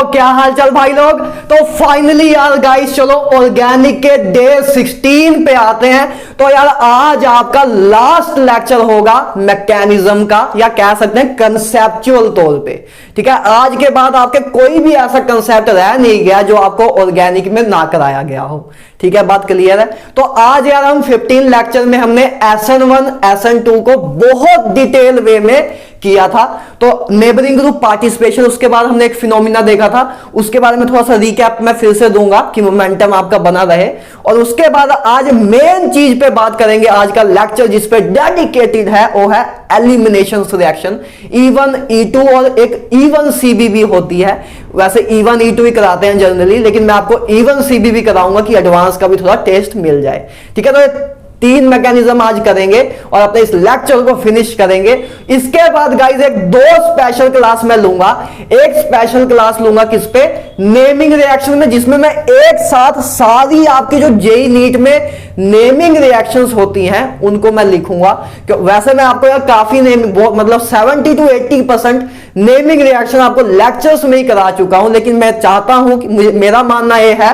क्या हालचाल भाई लोग। तो फाइनली यार गाइस चलो ऑर्गेनिक के डे 16 पे आते हैं। तो यार आज आपका लास्ट लेक्चर होगा मैकेनिज्म का, या कह सकते हैं कंसेप्चुअल तौर पे। ठीक है, आज के बाद आपके कोई भी ऐसा कंसेप्ट रह नहीं गया जो आपको ऑर्गेनिक में ना कराया गया हो। ठीक है, बात क्लियर है। तो आज यार हम 15 लेक्चर में हमने SN1 SN2 को बहुत डिटेल वे में किया था। तो नेबरिंग ग्रुप पार्टिसिपेशन, उसके बाद हमने एक फिनोमिना देखा था, उसके बारे में थोड़ा सा रिकैप मैं फिर से दूंगा कि मोमेंटम आपका बना रहे। और उसके बाद आज मेन चीज पे बात करेंगे। आज का लेक्चर जिस पे डेडिकेटेड है वो है एलिमिनेशन रिएक्शन, E1 E2 और एक E1 CB भी होती है। वैसे E1 E2 ही कराते हैं जनरली, लेकिन मैं आपको E1 CB भी कराऊंगा कि एडवांस का भी थोड़ा टेस्ट मिल जाए। ठीक है, तो तीन मैकेनिज्म आज करेंगे और अपने इस लेक्चर को फिनिश करेंगे। इसके बाद गाइस एक दो स्पेशल क्लास मैं लूंगा। एक स्पेशल क्लास लूंगा किस पे, नेमिंग रिएक्शन में, जिसमें मैं एक साथ सारी आपकी जो जेई नीट में नेमिंग रिएक्शंस होती हैं उनको मैं लिखूंगा। वैसे मैं आपको यार काफी मतलब 70 to 80% नेमिंग रिएक्शन आपको लेक्चर्स में ही करा चुका हूं, लेकिन मैं चाहता हूं कि मेरा मानना यह है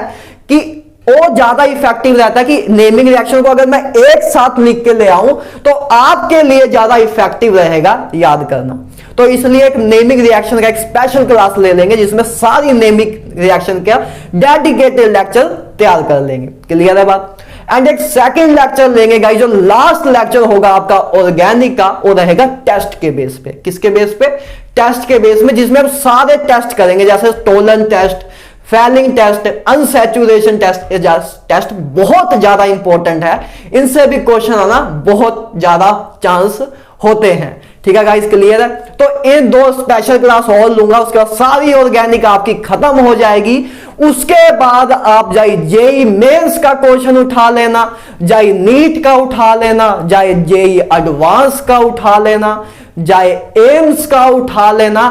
कि वो ज्यादा इफेक्टिव रहता है कि नेमिंग रिएक्शन को अगर मैं एक साथ लिख के ले आऊं तो आपके लिए ज्यादा इफेक्टिव रहेगा याद करना। तो इसलिए एक नेमिंग रिएक्शन का एक स्पेशल क्लास ले लेंगे जिसमें सारी नेमिंग रिएक्शन का डेडिकेटेड लेक्चर तैयार कर लेंगे। क्लियर है बात। एंड एक सेकंड लेक्चर लेंगे गाइस, जो लास्ट लेक्चर होगा आपका ऑर्गेनिक का, वो रहेगा टेस्ट के बेस पे। किसके बेस पे? टेस्ट के बेस में, जिसमें हम सारे टेस्ट करेंगे, जैसे Tollens test, Fehling test, unsaturation test. ये टेस्ट बहुत ज्यादा इंपॉर्टेंट है, इनसे भी क्वेश्चन आना बहुत ज्यादा चांस होते हैं। ठीक है गाइस, क्लियर है। तो इन दो स्पेशल क्लास और लूंगा, उसके बाद सारी ऑर्गेनिक आपकी खत्म हो जाएगी। उसके बाद आप जाए जेई मेंस का क्वेश्चन उठा लेना, जाए नीट का उठा लेना, जाए जेई एडवांस का उठा लेना, जाए एम्स का उठा लेना,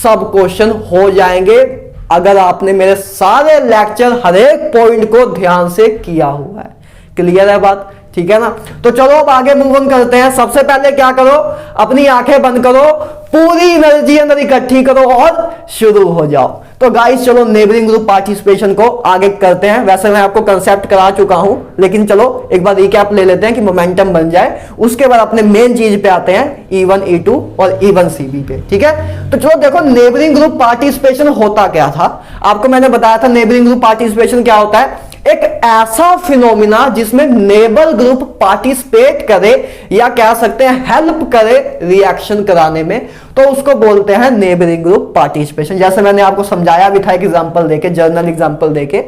सब क्वेश्चन हो जाएंगे अगर आपने मेरे सारे लेक्चर हर एक पॉइंट को ध्यान से किया हुआ है। क्लियर है बात, ठीक है ना। तो चलो अब आगे मूव ऑन करते हैं। सबसे पहले क्या करो, अपनी आंखें बंद करो, पूरी एनर्जी अंदर इकट्ठी करो और शुरू हो जाओ। तो गाइस चलो नेबरिंग ग्रुप पार्टिसिपेशन को आगे करते हैं। वैसे मैं आपको कंसेप्ट करा चुका हूं, लेकिन चलो एक बार रिकैप ले लेते हैं कि मोमेंटम बन जाए। उसके बाद अपने मेन चीज पे आते हैं, E1 E2 और E1 CB पे। ठीक है, तो चलो देखो नेबरिंग ग्रुप पार्टिसिपेशन होता क्या था। आपको मैंने बताया था नेबरिंग ग्रुप पार्टिसिपेशन क्या होता है। एक ऐसा फिनोमिना जिसमें नेबर ग्रुप पार्टिसिपेट करे, या कह सकते हैं हेल्प करे रिएक्शन कराने में, तो उसको बोलते हैं नेबरिंग ग्रुप पार्टिसिपेशन। जैसे मैंने आपको समझाया भी था एक एग्जांपल देके, जर्नल एग्जांपल देके,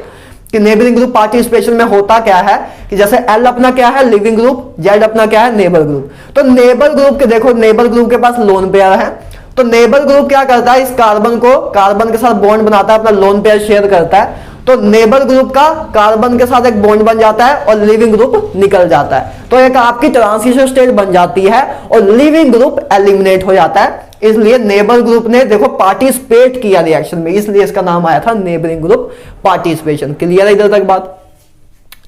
कि नेबरिंग ग्रुप पार्टिसिपेशन में होता क्या है कि जैसे L अपना क्या है, लिविंग ग्रुप, Z अपना क्या है, नेबर ग्रुप। तो नेबर ग्रुप के देखो, नेबर ग्रुप के पास लोन पेयर है, तो नेबर ग्रुप क्या करता है, इस कार्बन को कार्बन के साथ बॉन्ड बनाता है, अपना लोन पेयर शेयर करता है। तो नेबर ग्रुप का कार्बन के साथ एक बॉन्ड बन जाता है और लिविंग ग्रुप निकल जाता है। तो एक आपकी ट्रांजिशन स्टेट बन जाती है और लिविंग ग्रुप एलिमिनेट हो जाता है। इसलिए नेबर ग्रुप ने देखो पार्टिसिपेट किया रिएक्शन में, इसलिए इसका नाम आया था नेबरिंग ग्रुप पार्टिसिपेशन। क्लियर है इधर तक बात।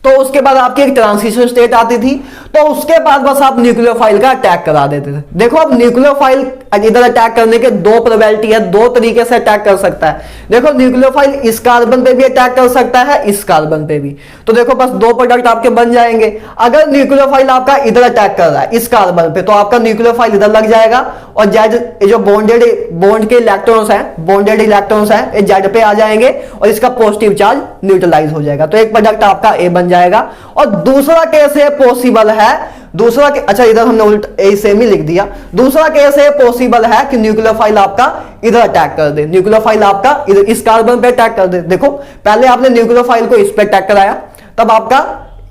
तो उसके बाद आपकी एक ट्रांजिशन स्टेट आती थी, तो उसके बाद बस आप न्यूक्लियोफाइल का अटैक करा देते थे। देखो अब न्यूक्लियोफाइल इधर अटैक करने के दो प्रोबेबिलिटी है, दो तरीके से अटैक कर सकता है। देखो न्यूक्लियोफाइल इस कार्बन पे भी अटैक कर सकता है, इस कार्बन पे भी। तो देखो बस दो प्रोडक्ट आपके बन जाएंगे। अगर न्यूक्लियोफाइल आपका इधर अटैक कर रहा है इस कार्बन पे, तो आपका न्यूक्लियोफाइल इधर लग जाएगा और जेड जो बॉन्ड के इलेक्ट्रॉन्स हैं, बॉन्डेड इलेक्ट्रॉन्स हैं, ये जेड पे आ जाएंगे और इसका पॉजिटिव चार्ज न्यूट्रलाइज हो जाएगा। तो एक प्रोडक्ट आपका ए बन जाएगा। और दूसरा कैसे पॉसिबल है, दूसरा के अच्छा इधर हमने उल्टा ए सेम ही लिख दिया। दूसरा कैसे पॉसिबल है कि न्यूक्लियोफाइल आपका इधर अटैक कर दे, न्यूक्लियोफाइल आपका इधर इस कार्बन पे अटैक कर दे। देखो पहले आपने न्यूक्लियोफाइल को इस पे अटैक कराया, तब आपका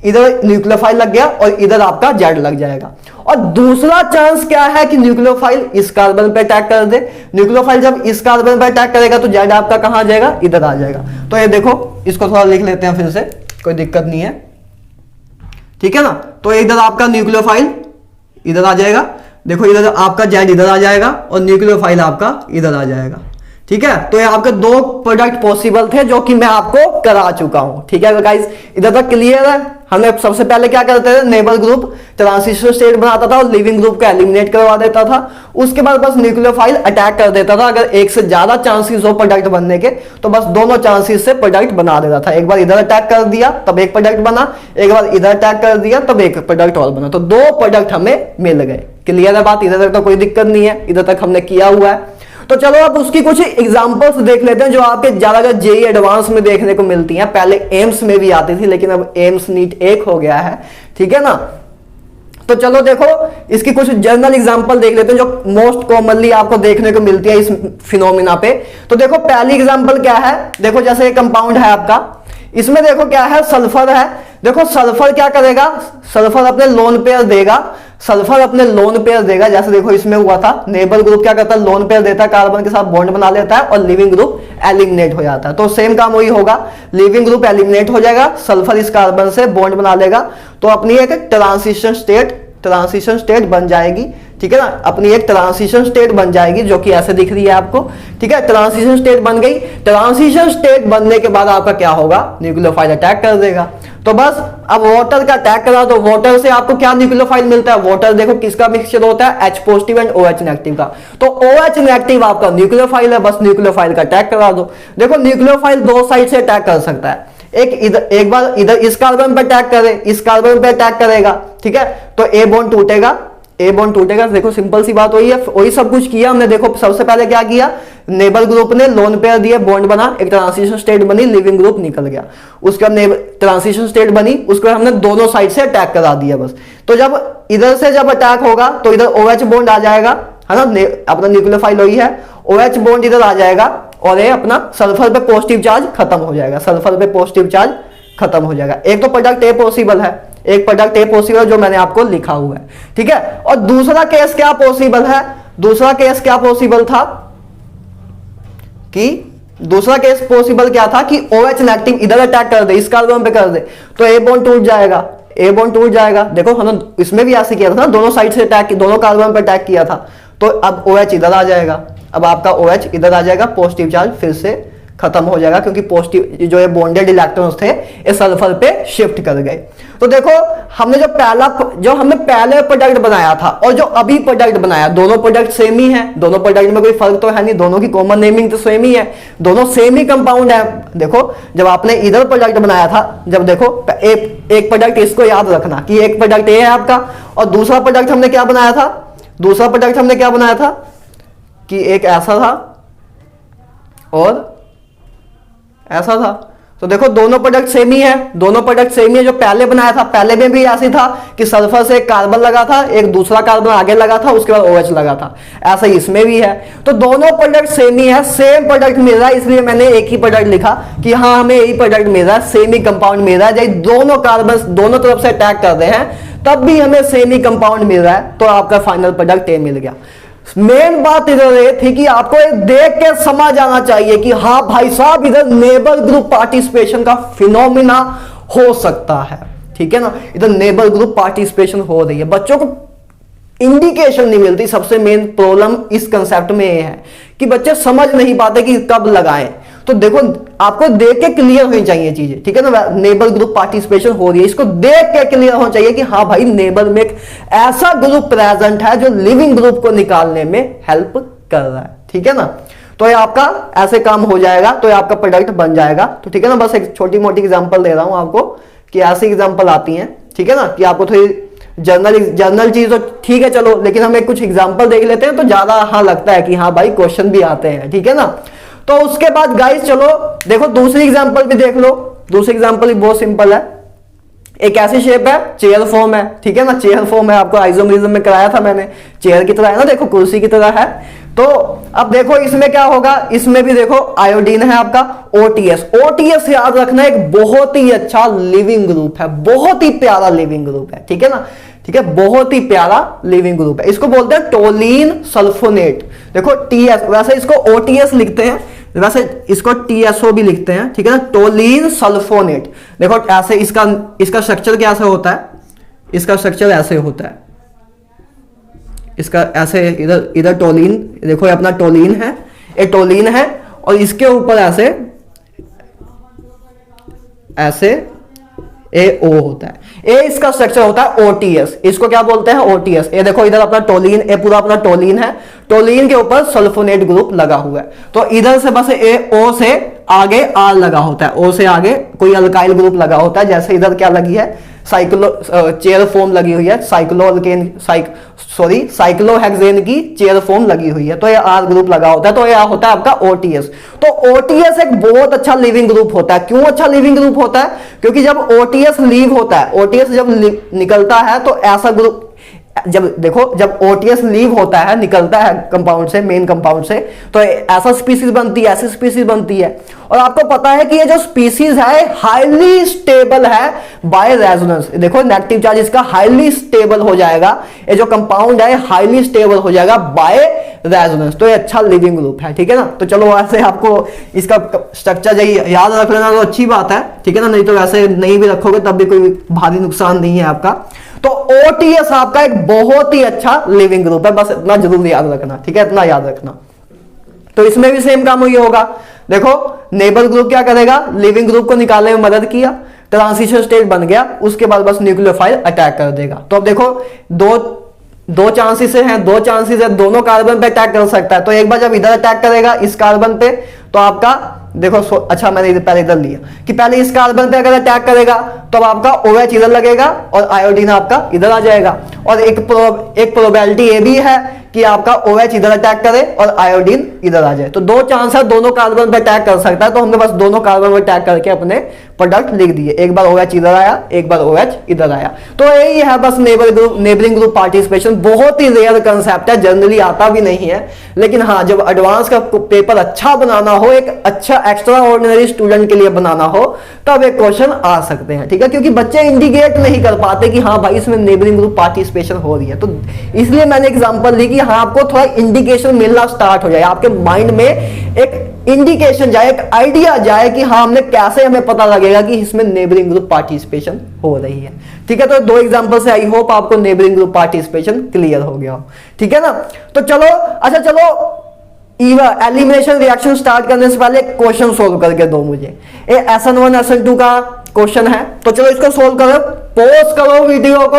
इधर न्यूक्लियोफाइल लग गया और इधर आपका जेड लग जाएगा। और दूसरा चांस क्या है कि न्यूक्लियोफाइल इस कार्बन पे अटैक कर दे। न्यूक्लियोफाइल जब इस कार्बन पे अटैक करेगा तो जेड आपका कहां आ जाएगा, इधर आ जाएगा। तो ये देखो इसको थोड़ा लिख लेते हैं फिर से, कोई दिक्कत नहीं है, ठीक है ना। तो इधर आपका न्यूक्लियोफाइल इधर आ जाएगा, देखो इधर आपका जेड इधर आ जाएगा और न्यूक्लियोफाइल आपका इधर आ जाएगा। ठीक है, तो ये आपके दो प्रोडक्ट पॉसिबल थे जो कि मैं आपको करा चुका हूं। ठीक है गाइस, इधर तक क्लियर है। हमने सबसे पहले क्या करते थे, नेबर ग्रुप ट्रांजिशन स्टेट बनाता था और लिविंग ग्रुप को एलिमिनेट करवा देता था। उसके बाद बस न्यूक्लियोफाइल अटैक कर देता था। अगर एक से ज्यादा चांसेस हो प्रोडक्ट बनने के तो बस दोनों चांसेस से प्रोडक्ट बना देता था। एक बार इधर अटैक कर दिया तब एक प्रोडक्ट बना, एक बार इधर अटैक कर दिया तब एक प्रोडक्ट और बना, तो 2 प्रोडक्ट हमें मिल गए। क्लियर है बात? इधर तक तो कोई दिक्कत नहीं है, इधर तक हमने किया हुआ है। तो चलो अब उसकी कुछ एग्जांपल्स देख लेते हैं जो आपके ज्यादातर जेईई एडवांस में देखने को मिलती हैं। पहले एम्स में भी आती थी लेकिन अब एम्स नीट 1 हो गया है, ठीक है ना। तो चलो देखो इसकी कुछ जर्नल एग्जांपल देख लेते हैं जो मोस्ट कॉमनली आपको देखने को मिलती है इस फिनोमिना पे। तो देखो पहली एग्जांपल क्या है, देखो जैसे कंपाउंड है आपका, इसमें देखो क्या है, सल्फर है। देखो सल्फर क्या करेगा, सल्फर अपने लोन पेयर देगा, सल्फर अपने लोन पेयर देगा। जैसे देखो इसमें हुआ था, नेबर ग्रुप क्या करता है, लोन पेयर देता है, कार्बन के साथ बॉन्ड बना लेता है और लिविंग ग्रुप एलिमिनेट हो जाता है। तो सेम काम वही होगा, लिविंग ग्रुप एलिमिनेट हो जाएगा, सल्फर इस कार्बन से बॉन्ड बना लेगा, तो अपनी एक ट्रांजिशन स्टेट बन जाएगी, ठीक है ना। अपनी एक ट्रांजिशन स्टेट बन जाएगी जो कि ऐसे दिख रही है आपको, ठीक है। ट्रांजिशन स्टेट बन गई। ट्रांजिशन स्टेट बनने के बाद आपका क्या होगा, न्यूक्लियोफाइल अटैक कर देगा। तो बस अब वाटर का अटैक करा तो वाटर से आपको क्या न्यूक्लियोफाइल मिलता है, वाटर देखो किसका मिक्सचर होता है, H positive and OH negative का। तो OH नेगेटिव आपका न्यूक्लियोफाइल है, बस न्यूक्लियोफाइल का अटैक करा दो। देखो न्यूक्लियोफाइल 2 साइड से अटैक कर सकता है, एक बार इधर इस कार्बन पे अटैक करे, इस कार्बन पे अटैक करेगा, ठीक है। तो ए बॉन्ड टूटेगा। देखो सिंपल सी बात वही है, वही सब कुछ किया हमने। देखो सबसे पहले क्या किया, नेबर ग्रुप ने लोन पेयर दिए, बॉन्ड बना, एक ट्रांजिशन स्टेट बनी, लिविंग ग्रुप निकल गया। उसके बाद ट्रांजिशन स्टेट बनी, उसके बाद हमने दोनों साइड से अटैक करा दिया बस। तो जब इधर से जब अटैक होगा तो इधर OH बॉन्ड आ जाएगा, है ना, अपना न्यूक्लियोफाइल वही है, OH बॉन्ड इधर आ जाएगा और ये अपना सल्फर पे पॉजिटिव चार्ज खत्म हो जाएगा, सल्फर पे पॉजिटिव चार्ज खत्म हो जाएगा। एक तो प्रोडक्ट ए पॉसिबल है, एक प्रोडक्ट ए पॉसिबल जो मैंने आपको लिखा हुआ है, ठीक है। और दूसरा केस क्या पॉसिबल है, दूसरा केस क्या पॉसिबल था कि दूसरा केस पॉसिबल क्या था कि OH नेगेटिव इधर अटैक कर दे, इस कार्बन पे कर दे, तो ए बॉन्ड टूट जाएगा, ए बॉन्ड टूट जाएगा। देखो हमने इसमें भी ऐसे किया था ना, दोनों साइड से अटैक, दोनों कार्बन पे अटैक किया था। तो अब OH इधर आ जाएगा, अब आपका OH इधर आ जाएगा, पॉजिटिव चार्ज फिर से खत्म हो जाएगा क्योंकि पॉजिटिव जो ये बॉन्डेड इलेक्ट्रॉन्स थे ये सल्फर पे शिफ्ट कर गए। तो देखो हमने जो हमने पहले प्रोडक्ट बनाया था और जो अभी प्रोडक्ट बनाया, दोनों प्रोडक्ट सेम ही है, दोनों प्रोडक्ट में कोई फर्क तो है नहीं, दोनों की कॉमन नेमिंग तो सेम ही है, दोनों सेम ही कंपाउंड है। देखो जब आपने इधर प्रोडक्ट बनाया था, जब देखो एक प्रोडक्ट, इसको याद रखना कि एक प्रोडक्ट ये है आपका और दूसरा प्रोडक्ट हमने क्या बनाया था, दूसरा प्रोडक्ट हमने क्या बनाया था कि एक ऐसा था और ऐसा था। तो देखो दोनों प्रोडक्ट सेम ही है, दोनों प्रोडक्ट सेम ही है। जो पहले बनाया था, पहले में भी ऐसी था कि सल्फर से एक कार्बन लगा था, एक दूसरा कार्बन आगे लगा था, उसके बाद OH लगा था, ऐसा ही इसमें भी है। तो दोनों प्रोडक्ट सेम ही है, सेम प्रोडक्ट मिल रहा है, इसलिए मैंने एक ही प्रोडक्ट लिखा कि हाँ हमें यही प्रोडक्ट मिल रहा है, सेम ही कंपाउंड मिल रहा है। जब दोनों कार्बन दोनों तरफ से अटैक कर रहे हैं तब भी हमें सेम ही कंपाउंड मिल रहा है, तो आपका फाइनल प्रोडक्ट ए मिल गया। मेन बात इधर ये थी कि आपको ये देख के समझ आना चाहिए कि हाँ भाई साहब इधर नेबर ग्रुप पार्टिसिपेशन का फिनोमिना हो सकता है, ठीक है ना। इधर नेबर ग्रुप पार्टिसिपेशन हो रही है, बच्चों को इंडिकेशन नहीं मिलती। सबसे मेन प्रॉब्लम इस कंसेप्ट में ये है कि बच्चे समझ नहीं पाते कि कब लगाएं। तो देखो आपको देख के क्लियर होनी चाहिए चीजें, ठीक है ना। नेबर ग्रुप पार्टिसिपेशन हो रही है, इसको देख के क्लियर होना चाहिए कि हाँ भाई नेबर में एक ऐसा ग्रुप प्रेजेंट है जो लिविंग ग्रुप को निकालने में हेल्प कर रहा है, ठीक है ना। तो ये आपका ऐसे काम हो जाएगा, तो ये आपका प्रोडक्ट बन जाएगा। तो ठीक है ना, बस एक छोटी मोटी एग्जांपल दे रहा हूं आपको कि ऐसी एग्जांपल आती हैं, ठीक है ना, कि आपको थोड़ी जर्नल चीज तो ठीक है चलो, लेकिन हम एक कुछ एग्जांपल देख लेते हैं तो ज्यादा हाँ लगता है कि हाँ भाई क्वेश्चन भी आते हैं, ठीक है ना। तो उसके बाद गाइस चलो देखो दूसरी एग्जांपल भी देख लो। दूसरी एग्जांपल भी बहुत सिंपल है, एक ऐसी शेप है, चेयर फॉर्म है, ठीक है ना, चेयर फॉर्म है, आपको आइसोमेरिज्म में कराया था मैंने, चेयर की तरह है ना, देखो कुर्सी की तरह है। तो अब देखो इसमें क्या होगा, इसमें भी देखो आयोडीन है आपका, ओटीएस याद रखना एक बहुत ही अच्छा लिविंग ग्रुप है, बहुत ही प्यारा लिविंग ग्रुप है, ठीक है ना, ठीक है, बहुत ही प्यारा लिविंग ग्रुप है। इसको बोलते हैं टोलीन सल्फोनेट। देखो टीएस, वैसे इसको ओटीएस लिखते हैं, वैसे इसको टीएसओ भी लिखते हैं, ठीक है ना, टोलीन सल्फोनेट। देखो ऐसे इसका स्ट्रक्चर कैसे होता है, इसका स्ट्रक्चर ऐसे होता है, इसका ऐसे इधर टोलीन, देखो ये अपना टोलीन है, ये टोलीन है, और इसके ऊपर ऐसे ऐसे AO होता है। ए इसका स्ट्रक्चर होता है OTS, इसको क्या बोलते हैं OTS। ये देखो इधर अपना टोलीन, ए पूरा अपना टोलीन है, टोलीन के ऊपर सल्फोनेट ग्रुप लगा हुआ है, तो इधर से बस O से आगे R लगा होता है, O से आगे कोई अल्काइल ग्रुप लगा होता है। जैसे इधर क्या लगी है, चेयर फॉर्म लगी हुई है, साइक्लोहेक्सेन की चेयर फॉर्म लगी हुई है, तो ये R ग्रुप लगा होता है, तो यह होता है आपका OTS। तो OTS एक बहुत अच्छा लिविंग ग्रुप होता है। क्यों अच्छा लिविंग ग्रुप होता है? क्योंकि जब OTS लीव होता है, OTS जब निकलता है तो ऐसा ग्रुप, जब देखो जब OTS लीव होता है, निकलता है कंपाउंड से, मेन कंपाउंड से, तो ऐसा स्पीसीज बनती है, ऐसी स्पीसीज बनती है। और आपको पता है कि ये जो स्पीसीज है हाईली स्टेबल है बाय रेजोनेंस। देखो नेगेटिव चार्ज इसका हाईली स्टेबल हो जाएगा, ये जो कंपाउंड है हाईली स्टेबल हो जाएगा बाय रेजोनेंस, तो ये अच्छा लिविंग ग्रुप है, ठीक है ना। तो चलो वैसे आपको इसका स्ट्रक्चर याद रख लेना तो अच्छी बात है, ठीक है ना, नहीं तो वैसे नहीं भी रखोगे तब भी कोई भारी नुकसान नहीं है आपका। तो OTS आपका एक बहुत ही अच्छा लिविंग ग्रुप है, बस इतना जरूर याद रखना, ठीक है, इतना याद रखना। तो इसमें भी सेम काम ही होगा। देखो नेबल ग्रुप क्या करेगा, लिविंग ग्रुप को निकालने में मदद किया, ट्रांजिशन स्टेट बन गया, उसके बाद बस न्यूक्लियोफाइल अटैक कर देगा। तो अब देखो दो चांसेस हैं, दो चांसेस है, दोनों कार्बन पे अटैक कर सकता है। तो एक बार जब इधर अटैक करेगा इस कार्बन पे, तो आपका देखो अच्छा मैंने पहले इधर लिया कि पहले इस कार्बन पे अगर अटैक करेगा तो अब आपका OH इधर लगेगा और आयोडीन आपका इधर आ जाएगा। और एक प्रोबेबिलिटी ये भी है कि आपका OH इधर अटैक करे और आयोडीन इधर आ जाए। तो दो चांस है, दोनों कार्बन पे अटैक कर सकता है, तो हमने बस दोनों कार्बन पे अटैक करके अपने प्रोडक्ट लिख दिए, एक बार OH इधर आया, एक बार OH इधर आया। तो यही है बस नेबरिंग ग्रुप पार्टिसिपेशन। बहुत ही रेयर कंसेप्ट है, जनरली आता भी नहीं है, लेकिन हाँ जब एडवांस का पेपर अच्छा बनाना हो, एक अच्छा एक्स्ट्रा ऑर्डिनरी स्टूडेंट के लिए बनाना हो, तब एक क्वेश्चन आ सकते हैं, ठीक है, क्योंकि बच्चे इंडिकेट नहीं कर पाते कि हाँ भाई इसमें नेबरिंग ग्रुप पार्टिसिपेशन हो रही है। तो इसलिए मैंने एग्जांपल दी कि हाँ आपको थोड़ा इंडिकेशन मिलना स्टार्ट हो जाए, आपके माइंड में एक इंडिकेशन जाए, एक आइडिया जाए कि हाँ हमने कैसे, हमें पता लगेगा कि इसमें नेबरिंग ग्रुप पार्टिसिपेशन हो रही है, ठीक है। तो दो एग्जांपल से आई होप आपको नेबरिंग ग्रुप पार्टिसिपेशन क्लियर हो गया हो, ठीक है ना। तो चलो अच्छा चलो एलिमिनेशन रिएक्शन स्टार्ट करने से पहले एक क्वेश्चन सोल्व करके दो मुझे। ये SN1 SN2 का क्वेश्चन है, तो चलो इसको सोल्व करो, पॉज करो वीडियो को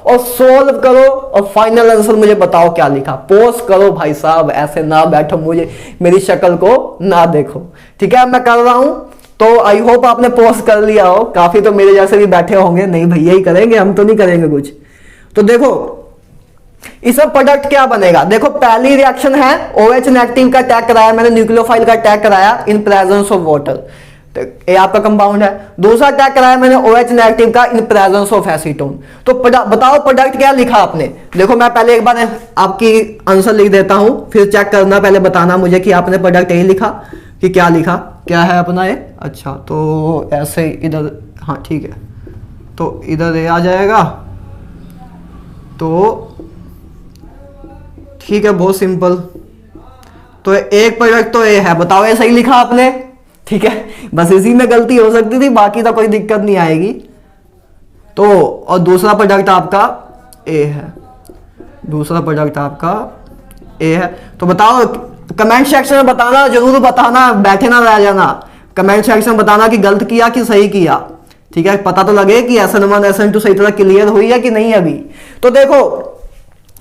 और सोल्व करो और फाइनल आंसर मुझे बताओ क्या लिखा। पॉज करो भाई साहब, ऐसे ना बैठो, मुझे मेरी शक्ल को ना देखो, ठीक है। मैं कर रहा हूं तो आई होप आपने पॉज कर लिया हो। काफी तो मेरे जैसे भी बैठे होंगे, नहीं भैया ही करेंगे, हम तो नहीं करेंगे कुछ। तो देखो इसमें प्रोडक्ट क्या बनेगा। देखो पहली रिएक्शन है OH नेगेटिव का अटैक कराया मैंने, न्यूक्लियोफाइल का अटैक कराया इन प्रेजेंस ऑफ वाटर, तो ये आपका कंपाउंड है। दूसरा अटैक कराया मैंने OH नेगेटिव का इन प्रेजेंस ऑफ एसीटोन। तो बताओ प्रोडक्ट क्या लिखा आपने। देखो मैं पहले एक बार आपकी आंसर लिख देता हूं, फिर चेक करना, पहले बताना मुझे कि आपने प्रोडक्ट यही लिखा कि क्या लिखा, क्या है अपना ये। अच्छा तो ऐसे इधर, हाँ ठीक है, तो इधर ये आ जाएगा, तो ठीक है, बहुत सिंपल। तो एक प्रोडक्ट तो ये है, बताओ ये सही लिखा आपने, ठीक है। बस इसी में गलती हो सकती थी, बाकी तो कोई दिक्कत नहीं आएगी। तो और दूसरा प्रोडक्ट आपका ए है, दूसरा प्रोडक्ट आपका ए है। तो बताओ कमेंट सेक्शन में बताना, जरूर बताना, बैठे ना रह जाना, कमेंट सेक्शन में बताना कि गलत किया कि सही किया, ठीक है। पता तो लगे कि SN1 SN2 सही तरह क्लियर हुई है कि नहीं अभी। तो देखो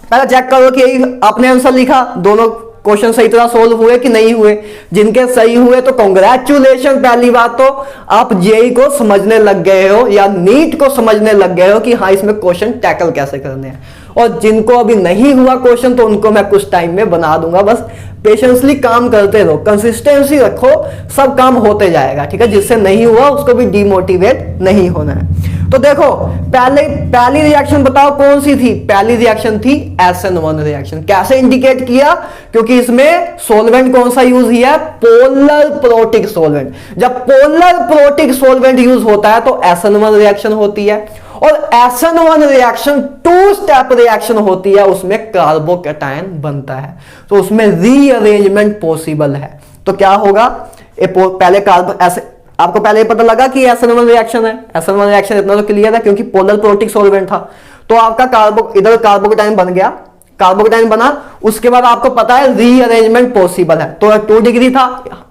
पहले चेक करो कि आपने आंसर लिखा, दोनों क्वेश्चन सही तरह सोल्व हुए कि नहीं हुए। जिनके सही हुए तो कांग्रेचुलेशन, पहली बात तो आप जेई को समझने लग गए हो या नीट को समझने लग गए हो कि हाँ इसमें क्वेश्चन टैकल कैसे करने हैं। और जिनको अभी नहीं हुआ क्वेश्चन तो उनको मैं कुछ टाइम में बना दूंगा, बस पेशेंसली काम करते रहो, कंसिस्टेंसी रखो, सब काम होते जाएगा, ठीक है। जिससे नहीं हुआ उसको भी डिमोटिवेट नहीं होना है। तो देखो पहली रिएक्शन बताओ कौन सी थी। पहली रिएक्शन थी SN1 रिएक्शन। कैसे इंडिकेट किया, क्योंकि इसमें सोलवेंट कौन सा यूज किया, पोलर प्रोटिक सोलवेंट। जब पोलर प्रोटिक सोलवेंट यूज होता है तो SN1 रिएक्शन होती है, और SN1 रिएक्शन 2 स्टेप रिएक्शन होती है, उसमें कार्बोकैटायन बनता है, तो उसमें रीअरेंजमेंट पॉसिबल है। तो क्या होगा, पहले कार्बन ऐसे, आपको पहले पता लगा कि SN1 रिएक्शन है। SN1 रिएक्शन इतना तो क्लियर है क्योंकि पोलर प्रोटिक सॉल्वेंट था। तो आपका इधर कार्बोकैटायन बन गया, कार्बोकैटायन बना, उसके बाद आपको पता है रीअरेंजमेंट पॉसिबल है। तो 2 डिग्री था,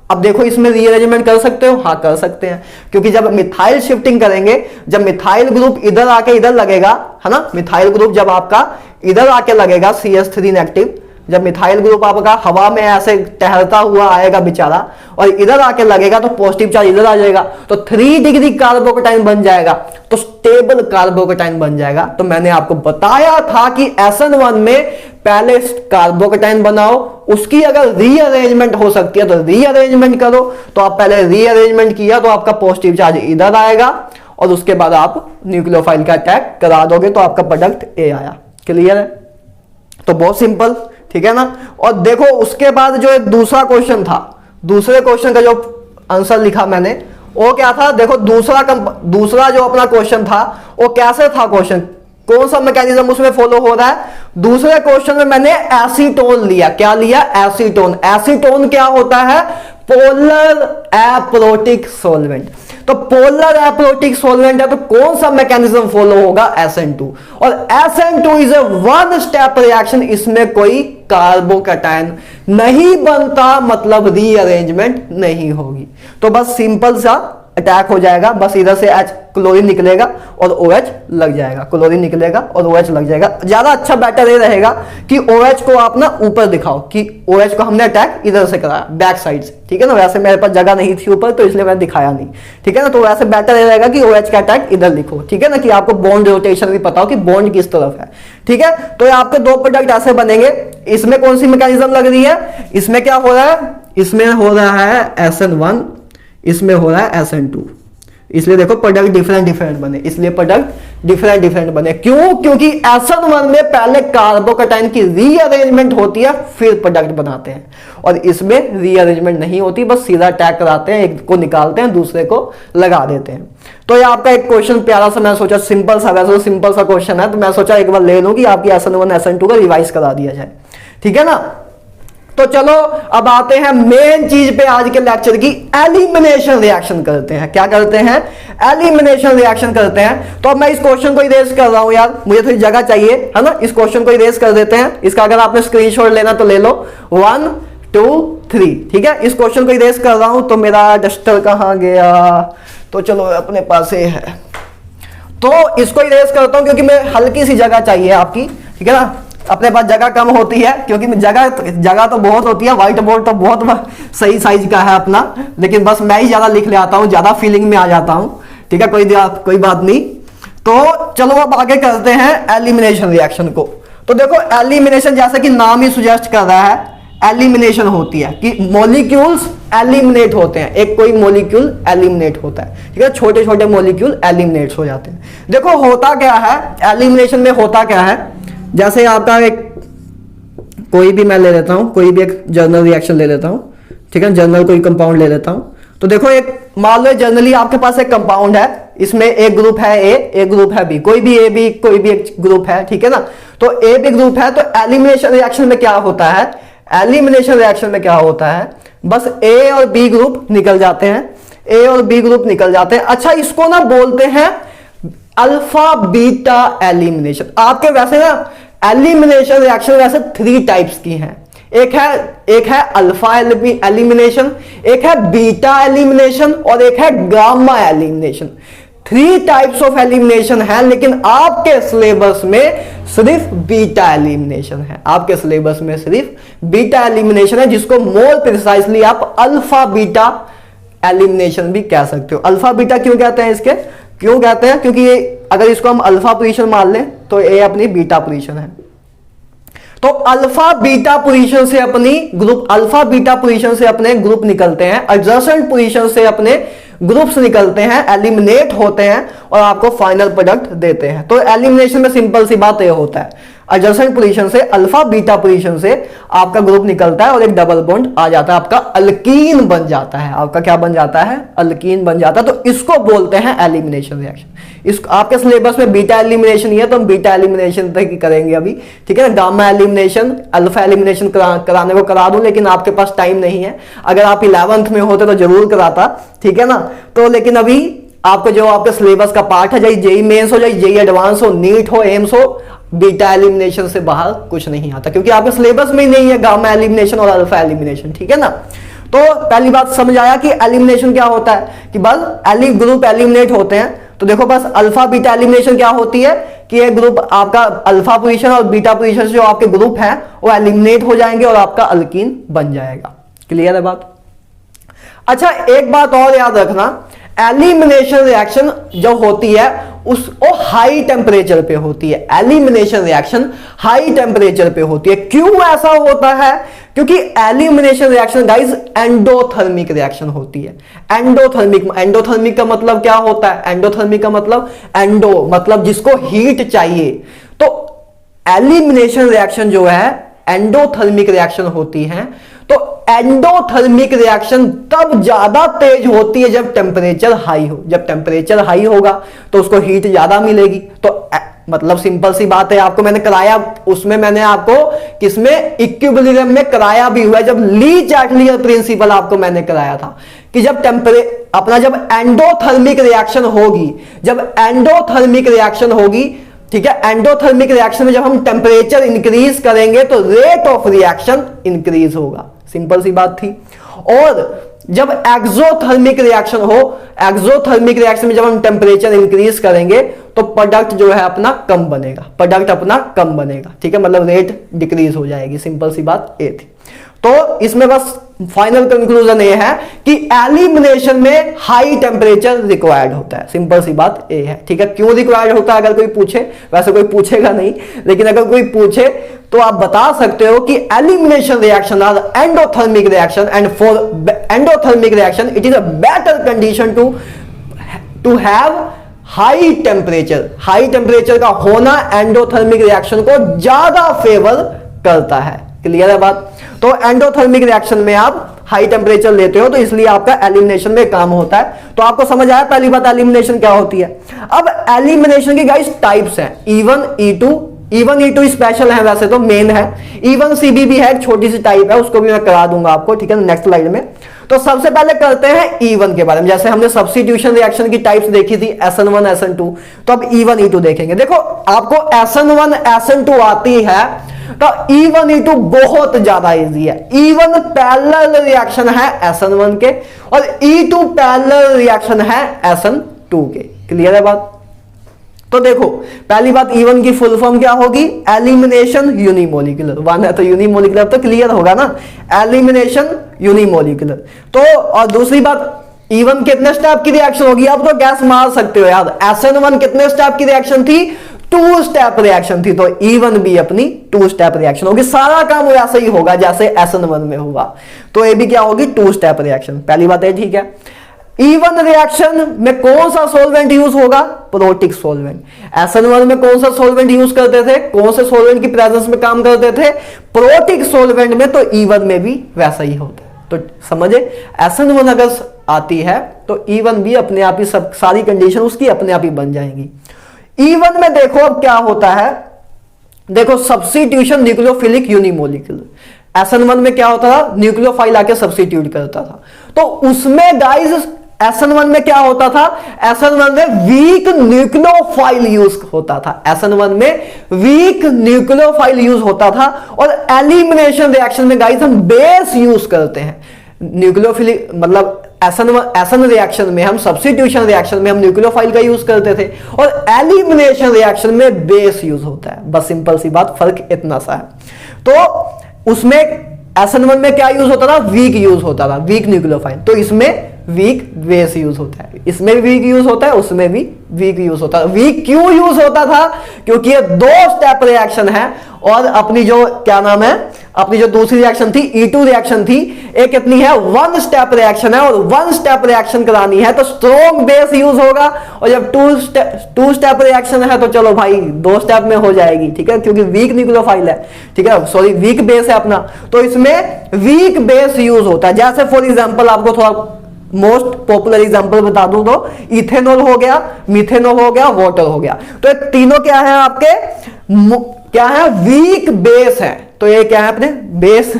अब देखो इसमें रीअरेंजमेंट कर सकते हो, हाँ कर सकते हैं, क्योंकि जब मिथाइल शिफ्टिंग करेंगे, जब मिथाइल ग्रुप इधर आके इधर लगेगा, है ना, मिथाइल ग्रुप जब आपका इधर आके लगेगा CH3 नेगेटिव, जब मिथाइल ग्रुप आपका हवा में ऐसे टहलता हुआ आएगा बेचारा और इधर आके लगेगा तो पॉजिटिव चार्ज इधर आ जाएगा, तो 3 डिग्री कार्बोकेटाइन बन जाएगा, तो स्टेबल कार्बोकेटाइन बन जाएगा। तो मैंने आपको बताया था कि SN1 में पहले कार्बोकेटाइन बनाओ, उसकी अगर रीअरेंजमेंट हो सकती है तो रीअरेंजमेंट करो। तो आप पहले रीअरेंजमेंट किया तो आपका पॉजिटिव चार्ज इधर आएगा और उसके बाद आप न्यूक्लियोफाइल का अटैक करा दोगे तो आपका प्रोडक्ट A आया। क्लियर है? तो बहुत सिंपल, ठीक है ना। और देखो उसके बाद जो एक दूसरा क्वेश्चन था, दूसरे क्वेश्चन का जो आंसर लिखा मैंने वो क्या था, देखो दूसरा जो अपना क्वेश्चन था वो कैसे था, क्वेश्चन कौन सा मैकेनिज्म उसमें फॉलो हो रहा है। दूसरे क्वेश्चन में मैंने एसीटोन लिया, क्या लिया, एसीटोन। एसीटोन क्या होता है, पोलर एप्रोटिक सॉल्वेंट। तो पोलर एप्रोटिक सॉल्वेंट है तो कौन सा मैकेनिज्म फॉलो होगा, SN2। और SN2 is a one step reaction, इसमें कोई कार्बोकेटाइन नहीं बनता, मतलब रीअरेंजमेंट नहीं होगी। तो बस सिंपल सा अटैक हो जाएगा, बस इधर से H क्लोरीन निकलेगा और OH लग जाएगा, क्लोरीन निकलेगा और OH लग जाएगा। ज्यादा अच्छा बेटर ये रहेगा कि OH को आप ना ऊपर दिखाओ कि OH को हमने अटैक इधर से कराया, बैक साइड से, ठीक है ना। वैसे मेरे पास जगह नहीं थी ऊपर तो इसलिए मैंने दिखाया नहीं, ठीक है ना। तो वैसे बेटर ये रहेगा कि OH का अटैक इधर लिखो, ठीक है ना, कि आपको बॉन्ड रोटेशन भी पता हो कि बॉन्ड किस तरफ है, ठीक है। तो आपके दो प्रोडक्ट ऐसे बनेंगे। इसमें कौन सी मैकेनिज्म लग रही है, इसमें क्या हो रहा है, इसमें हो रहा है SN1, इसमें हो रहा है SN2, इसलिए देखो प्रोडक्ट डिफरेंट बने, इसलिए प्रोडक्ट डिफरेंट बने। क्यों, क्योंकि SN1 में पहले कार्बोकेटाइन की रीअरेंजमेंट होती है फिर प्रोडक्ट बनाते हैं, और इसमें रीअरेंजमेंट नहीं होती, बस सीधा अटैक कराते हैं, एक को निकालते हैं दूसरे को लगा देते हैं। तो ये आपका एक क्वेश्चन प्यारा सा, मैं सोचा सिंपल सा, वैसे सिंपल सा क्वेश्चन है तो मैं सोचा एक बार ले लूं कि आपकी SN1 SN2 का रिवाइज करा दिया जाए, ठीक है ना। तो चलो अब आते हैं मेन चीज पे आज के लेक्चर की, एलिमिनेशन रिएक्शन करते हैं। क्या करते हैं, एलिमिनेशन रिएक्शन करते हैं। तो अब मैं इस क्वेश्चन को इरेज कर रहा हूं यार, मुझे थोड़ी जगह चाहिए, है ना। इस क्वेश्चन को इरेज कर देते हैं, इसका अगर आपने स्क्रीनशॉट लेना तो ले लो, 1 2 3, ठीक है। इस क्वेश्चन को इरेज कर रहा हूं तो मेरा डस्टर कहां गया, तो चलो अपने पास ही है, तो इसको इरेज करता हूं क्योंकि मैं हल्की सी जगह चाहिए आपकी, ठीक है ना। अपने पास जगह कम होती है क्योंकि जगह तो बहुत होती है, व्हाइट बोर्ड तो बहुत सही साइज का है अपना, लेकिन बस मैं ही ज्यादा लिख ले आता हूं, ज्यादा फीलिंग में आ जाता हूं, ठीक है। कोई बात नहीं। तो चलो अब आगे करते हैं एलिमिनेशन रिएक्शन को। तो देखो एलिमिनेशन जैसा कि नाम ही सुजेस्ट कर रहा है, एलिमिनेशन होती है कि मॉलिक्यूल्स एलिमिनेट होते हैं, एक कोई मॉलिक्यूल एलिमिनेट होता है, ठीक है। छोटे छोटे मॉलिक्यूल एलिमिनेट हो जाते हैं। देखो होता क्या है एलिमिनेशन में, होता क्या है, जैसे आपका एक कोई भी मैं ले लेता हूं, कोई भी एक जर्नल रिएक्शन ले लेता हूं, ठीक है, जर्नल कोई कंपाउंड ले लेता हूं। तो देखो एक मान लो जनरली आपके पास एक कंपाउंड है, इसमें एक ग्रुप है A, एक ग्रुप है B, कोई भी एक ग्रुप है, ठीक है ना। तो A भी ग्रुप है, तो एलिमिनेशन रिएक्शन में क्या होता है, एलिमिनेशन रिएक्शन में क्या होता है, बस A और B ग्रुप निकल जाते हैं, A और B ग्रुप निकल जाते हैं। अच्छा इसको ना बोलते हैं अल्फा बीटा एलिमिनेशन। आपके वैसे ना एलिमिनेशन रिएक्शन वैसे 3 टाइप्स की हैं, एक है अल्फा एलिमिनेशन, एक है बीटा एलिमिनेशन और एक है gamma elimination. 3 types of elimination है, लेकिन आपके सिलेबस में सिर्फ बीटा एलिमिनेशन है, आपके सिलेबस में सिर्फ बीटा एलिमिनेशन है, जिसको मोर प्रिसाइसली आप अल्फा बीटा एलिमिनेशन भी कह सकते हो। अल्फा बीटा क्यों कहते हैं, इसके क्यों कहते हैं, क्योंकि ये अगर इसको हम अल्फा पोजीशन मान लें तो ये अपनी बीटा पोजीशन है। तो अल्फा बीटा पोजीशन से अपने ग्रुप निकलते हैं, एडजेसेंट पोजीशन से अपने ग्रुप्स निकलते हैं, एलिमिनेट होते हैं और आपको फाइनल प्रोडक्ट देते हैं। तो एलिमिनेशन में सिंपल सी बात ये होता है, एडजेसेंट पोजीशन से अल्फा बीटा पोजीशन से आपका ग्रुप निकलता है और एक डबल बॉन्ड आ जाता है, आपका अल्कीन बन जाता है। आपका क्या बन जाता है, अल्कीन बन जाता है। तो इसको बोलते हैं एलिमिनेशन रिएक्शन। इसको आपके सिलेबस में बीटा एलिमिनेशन ही है तो हम बीटा एलिमिनेशन तक ही करेंगे अभी, ठीक है ना। गामा एलिमिनेशन, अल्फा एलिमिनेशन कराने को करा दूं, लेकिन आपके पास टाइम नहीं है। अगर आप 11th में होते तो जरूर कराता, ठीक है ना। तो लेकिन अभी आपको जो आपके सिलेबस का पार्ट है, चाहे जेई मेंस हो, चाहे जेई एडवांस हो, नीट हो, एम्स हो, बीटा एलिमिनेशन से बाहर कुछ नहीं आता, क्योंकि आपके सिलेबस में ही नहीं है गामा एलिमिनेशन और अल्फा एलिमिनेशन, ठीक है ना। तो पहली बात समझ आया कि एलिमिनेशन क्या होता है, कि बस ग्रुप एलिमिनेट होते हैं। तो देखो बस अल्फा बीटा एलिमिनेशन क्या होती है कि एक ग्रुप आपका अल्फा पोजीशन और बीटा पोजीशन जो आपके ग्रुप हैं वो एलिमिनेट हो जाएंगे और आपका अल्कीन बन जाएगा। क्लियर है बात? अच्छा, एक बात और याद रखना, एलिमिनेशन रिएक्शन जो होती है वो हाई टेम्परेचर पे होती है। एलिमिनेशन रिएक्शन हाई टेम्परेचर पे होती है। क्यों ऐसा होता है? क्योंकि elimination reaction guys endothermic reaction होती है। एंडोथर्मिक का मतलब क्या होता है? एंडोथर्मिक का मतलब मतलब जिसको हीट चाहिए। तो एलिमिनेशन रिएक्शन जो है एंडोथर्मिक रिएक्शन होती है। तो एंडोथर्मिक रिएक्शन तब ज्यादा तेज होती है जब टेम्परेचर हाई हो। जब टेम्परेचर हाई होगा तो उसको हीट ज्यादा मिलेगी। तो मतलब सिंपल सी बात है, आपको मैंने कराया, उसमें मैंने आपको किसमें इक्विलिब्रियम में कराया भी हुआ है। जब ली चैटलियर प्रिंसिपल आपको मैंने कराया था कि जब जब एंडोथर्मिक रिएक्शन होगी, ठीक है, एंडोथर्मिक रिएक्शन में जब हम टेम्परेचर इंक्रीज करेंगे तो रेट ऑफ रिएक्शन इंक्रीज होगा। सिंपल सी बात थी। और जब एक्सोथर्मिक रिएक्शन हो, एक्सोथर्मिक रिएक्शन में जब हम टेम्परेचर इंक्रीज करेंगे तो प्रोडक्ट जो है अपना कम बनेगा, ठीक है, मतलब रेट डिक्रीज हो जाएगी। सिंपल सी बात ये थी। तो इसमें बस फाइनल कंक्लूजन ये है कि एलिमिनेशन में हाई टेम्परेचर रिक्वायर्ड होता है। सिंपल सी बात ये है, ठीक है। क्यों रिक्वायर्ड होता है अगर कोई पूछे, वैसे कोई पूछेगा नहीं, लेकिन अगर कोई पूछे तो आप बता सकते हो कि elimination reaction are endothermic reaction and for endothermic reaction it is a better condition to have high temperature का होना एंडोथर्मिक रिएक्शन को ज्यादा फेवर करता है। क्लियर है बात? तो एंडोथर्मिक रिएक्शन में आप हाई टेम्परेचर लेते हो तो इसलिए आपका एलिमिनेशन में काम होता है। तो आपको समझ आया पहली बात एलिमिनेशन क्या होती है। अब एलिमिनेशन की गाइस टाइप्स हैं, E1 E2 स्पेशल है, वैसे तो मेन है। E1CB भी है, एक छोटी सी टाइप है, उसको भी मैं करा दूंगा आपको, ठीक है, नेक्स्ट स्लाइड में। तो सबसे पहले करते हैं E1 के बारे में। जैसे हमने सब्स्टिट्यूशन रिएक्शन की टाइप्स देखी थी SN1 SN2, तो अब E1 E2 देखेंगे। देखो आपको SN1 SN2 आती है तो E1 E2 बहुत ज्यादा इजी है। E1 पैरेलल रिएक्शन है SN1 के और E2 पैरेलल रिएक्शन है SN2 के। क्लियर है बात? तो देखो पहली बात E1 की फुल फॉर्म क्या होगी? Elimination unimolecular. वन है तो यूनिमोलिकुलर तो क्लियर होगा ना, एलिमिनेशन यूनिमोलिकुलर। तो और दूसरी बात E1 कितने स्टेप की रिएक्शन होगी? आप तो गैस मार सकते हो यार। SN1 कितने स्टेप की रिएक्शन थी? 2 स्टेप रिएक्शन थी। तो E1 भी अपनी 2 स्टेप रिएक्शन होगी। सारा काम वैसे ही होगा जैसे SN1 में हुआ। तो ये भी क्या होगी? 2 स्टेप रिएक्शन। पहली बात है, ठीक है। E1 रिएक्शन में कौन सा सॉल्वेंट यूज होगा? Protic solvent. SN1 में कौन सा सॉल्वेंट यूज करते थे? कौन से सॉल्वेंट की प्रेजेंस में काम करते थे? प्रोटिक सॉल्वेंट में। तो E1 में भी वैसा ही होता है। तो समझे, SN1 अगर आती है तो E1 भी अपने आप ही सब सारी कंडीशन उसकी अपने आप ही बन जाएंगी। E1 में देखो अब क्या होता है, देखो सब्स्टिट्यूशन न्यूक्लियोफिलिक यूनिमोलिकुलर। SN1 में क्या होता था? न्यूक्लियोफाइल आके सब्स्टिट्यूट करता था। तो उसमें गाइस SN1 में क्या होता था? SN1 में वीक न्यूक्लियोफाइल यूज होता था। SN1 में वीक न्यूक्लियोफाइल यूज होता था। और एलिमिनेशन रिएक्शन में गाइस हम बेस यूज करते हैं। न्यूक्लियोफिलिक मतलब SN रिएक्शन में हम सब्स्टिट्यूशन रिएक्शन में हम न्यूक्लियोफाइल का यूज करते थे और एलिमिनेशन रिएक्शन में बेस यूज होता है। बस सिंपल सी बात, फर्क इतना सा है। तो उसमें SN1 में क्या यूज होता था? वीक यूज होता था, वीक न्यूक्लियोफाइल। तो इसमें वीक बेस यूज होता है, इसमें भी वीक यूज होता है, उसमें भी वीक यूज होता है। वीक क्यों यूज होता था? क्योंकि ये 2 स्टेप रिएक्शन है और अपनी जो क्या नाम है, अपनी जो दूसरी रिएक्शन थी E2 रिएक्शन थी, एक कितनी है? 1 स्टेप रिएक्शन है और 1 स्टेप रिएक्शन करानी है तो स्ट्रॉन्ग बेस यूज होगा। और जब 2 स्टेप रिएक्शन है तो चलो भाई 2 स्टेप में हो जाएगी, ठीक है, क्योंकि वीक न्यूक्लियोफाइल है, ठीक है, सॉरी वीक बेस है अपना। तो इसमें वीक बेस यूज होता है। जैसे फॉर एग्जांपल आपको थोड़ा मोस्ट पॉपुलर एग्जांपल बता दूं तो इथेनॉल हो गया, मिथेनॉल हो गया, वाटर हो गया। तो ये तीनों क्या है आपके? क्या है? वीक बेस है। तो ये क्या है अपने? बेस,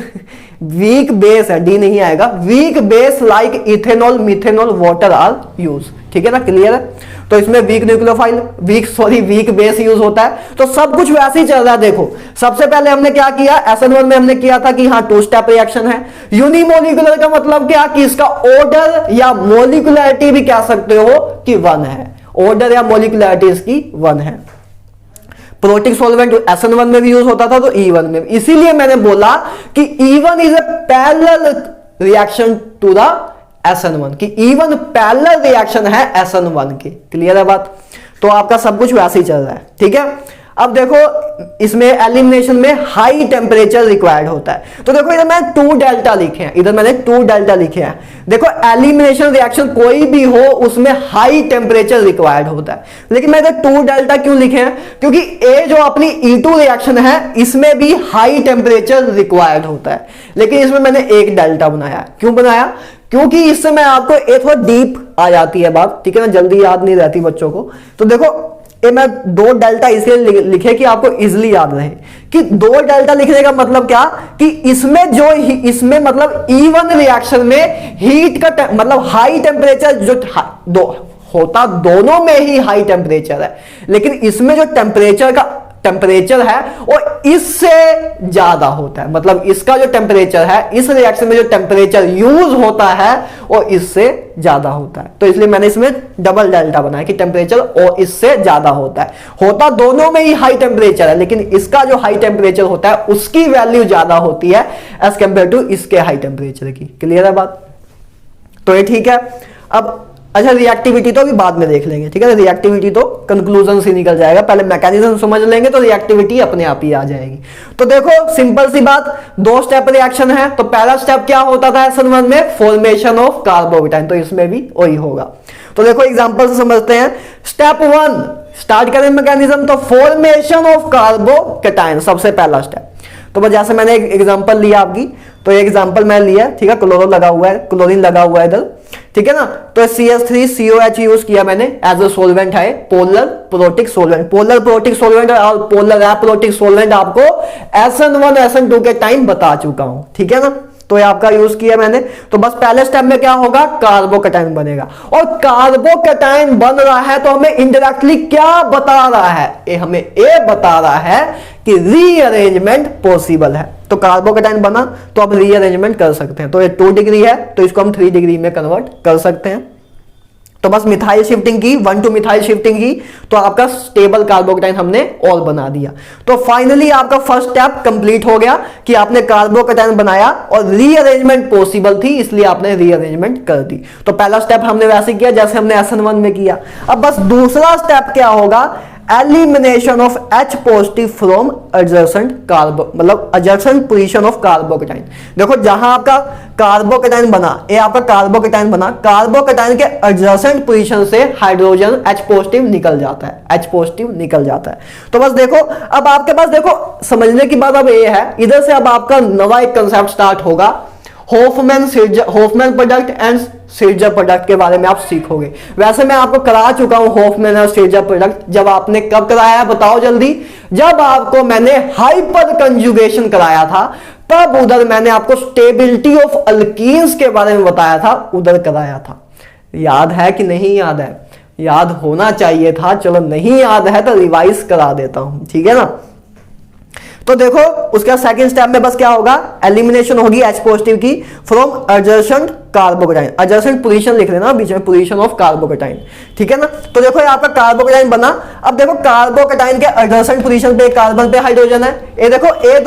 वीक बेस है, डी नहीं आएगा। Weak base like ethanol, methanol, water are use, ठीक ठीक है ना, क्लियर है। तो इसमें weak nucleophile weak base use होता है। तो सब कुछ वैसे ही चल रहा है। देखो सबसे पहले हमने क्या किया, SN1 में हमने किया था कि हाँ 2 स्टेप रिएक्शन है। यूनिमोलिकुलर का मतलब क्या कि इसका ऑर्डर या मोलिकुलरिटी भी कह सकते हो कि 1 है, ऑर्डर या मोलिकुलरिटी इसकी 1 है। प्रोटिक सॉल्वेंट SN1 में भी यूज होता था तो E1 में, इसीलिए मैंने बोला कि E1 is a parallel reaction to the SN1, कि E1 पैरेलल रिएक्शन है SN1 के। क्लियर है बात। तो आपका सब कुछ वैसे ही चल रहा है, ठीक है। अब देखो इसमें एलिमिनेशन में हाई टेम्परेचर रिक्वायर्ड होता है। तो देखो इधर मैंने 2 डेल्टा लिखे हैं, इधर मैंने 2 डेल्टा लिखे हैं। देखो एलिमिनेशन रिएक्शन कोई भी हो उसमें हाई टेम्परेचर रिक्वायर्ड होता है, लेकिन मैं इधर 2 डेल्टा क्यों लिखे हैं, क्योंकि ए जो अपनी E2 रिएक्शन है इसमें भी हाई टेम्परेचर रिक्वायर्ड होता है, लेकिन इसमें मैंने 1 डेल्टा बनाया। क्यों बनाया, क्योंकि इससे मैं आपको एक थोड़ा डीप आ जाती है बात, ठीक है ना, जल्दी याद नहीं रहती बच्चों को। तो देखो ये मैं 2 डेल्टा इसलिए लिखे कि आपको इजीली याद रहे कि 2 डेल्टा लिखने का मतलब क्या कि इसमें मतलब E1 रिएक्शन में हीट का मतलब हाई टेम्परेचर जो होता दोनों में ही हाई टेम्परेचर है, लेकिन इसमें जो टेम्परेचर है वो इससे ज्यादा होता है। मतलब इसका जो टेम्परेचर है, इस रिएक्शन में जो टेम्परेचर यूज होता है वो इससे ज्यादा होता है। तो इसलिए मैंने इसमें डबल डेल्टा बनाया कि टेम्परेचर और इससे ज्यादा होता है। होता दोनों में ही हाई टेम्परेचर है, लेकिन इसका जो हाई टेम्परेचर होता है उसकी वैल्यू ज्यादा होती है एज कंपेयर टू इसके हाई टेम्परेचर की। क्लियर है बात। तो ये ठीक है। अब अच्छा रिएक्टिविटी तो अभी बाद में देख लेंगे, ठीक है। रिएक्टिविटी तो कंक्लूजन से निकल जाएगा, पहले मैकेनिज्म समझ लेंगे तो रिएक्टिविटी अपने आप ही आ जाएगी। तो देखो सिंपल सी बात, 2 स्टेप रिएक्शन है। तो पहला स्टेप क्या होता था SN1 में, फॉर्मेशन ऑफ कार्बोकेटाइन, तो इसमें भी वही होगा। तो देखो एग्जांपल से समझते हैं। स्टेप 1 स्टार्ट करें मैकेनिज्म, तो फॉर्मेशन ऑफ कार्बोकेटाइन सबसे पहला स्टेप। तो जैसे मैंने एक एग्जांपल लिया आपकी, तो ये एग्जांपल मैं लिया, ठीक है, क्लोरीन लगा हुआ है इधर, ठीक है ना। तो CH3COH यूज किया मैंने एज अ सोलवेंट है, पोलर प्रोटिक सोलवेंट और पोलर एप्रोटिक सोलवेंट आपको SN1 SN2 के टाइम बता चुका हूं, ठीक है ना। तो ये आपका यूज किया मैंने। तो बस पहले स्टेप में क्या होगा, कार्बोकेटाइन बनेगा। और कार्बोकेटाइन बन रहा है तो हमें इनडायरेक्टली क्या बता रहा है, ये हमें ये बता रहा है कि रीअरेंजमेंट पॉसिबल है। तो कार्बोकेटाइन बना तो अब रीअरेंजमेंट कर सकते हैं। तो ये 2 डिग्री है तो इसको हम 3 डिग्री में कन्वर्ट कर सकते हैं। तो बस मिथाइल शिफ्टिंग की, 1 to मिथाइल शिफ्टिंग की, तो आपका स्टेबल कार्बोकेटाइन हमने और बना दिया। तो फाइनली आपका फर्स्ट स्टेप कंप्लीट हो गया कि आपने कार्बोकेटाइन बनाया और रीअरेंजमेंट पॉसिबल थी, इसलिए आपने रीअरेंजमेंट कर दी। तो पहला स्टेप हमने वैसे किया जैसे हमने SN1 में किया। अब बस दूसरा स्टेप क्या होगा, elimination of H positive from adjacent carbo, मतलब एडजेसेंट पोजीशन ऑफ कार्बोकेटाइन। देखो जहां आपका कार्बोकेटाइन बना, ये आपका कार्बोकेटाइन बना, कार्बोकेटाइन के एडजेसेंट पोजीशन से हाइड्रोजन H पॉजिटिव निकल जाता है, तो बस देखो अब आपके पास देखो समझने की बात अब ये है, इधर से अब आपका नवा एक कंसेप्ट स्टार्ट होगा, हॉफमैन प्रोडक्ट एंड सिरजर प्रोडक्ट के बारे में आप सीखोगे। वैसे मैं आपको करा चुका हूं हॉफमैन और सिरजर प्रोडक्ट। जब आपने कब कराया है बताओ जल्दी, जब आपको मैंने हाइपर कंजुगेशन कराया था तब उधर मैंने आपको स्टेबिलिटी ऑफ अल्कीन्स के बारे में बताया था, उधर कराया था। याद है कि नहीं याद है? याद होना चाहिए था। चलो नहीं याद है तो रिवाइज करा देता हूं, ठीक है ना। तो देखो उसका सेकंड स्टेप में बस क्या होगा, एलिमिनेशन होगी H पॉजिटिव की from adjacent carbocation. Adjacent position लिख लेना बीच में, पोजीशन ऑफ कार्बोकेटाइन, ठीक है ना। तो देखो यहाँ पर कार्बोकेटाइन बना। अब देखो कार्बोकेटाइन के एडजेसेंट पोजीशन पे कार्बन पे हाइड्रोजन है। ये देखो ए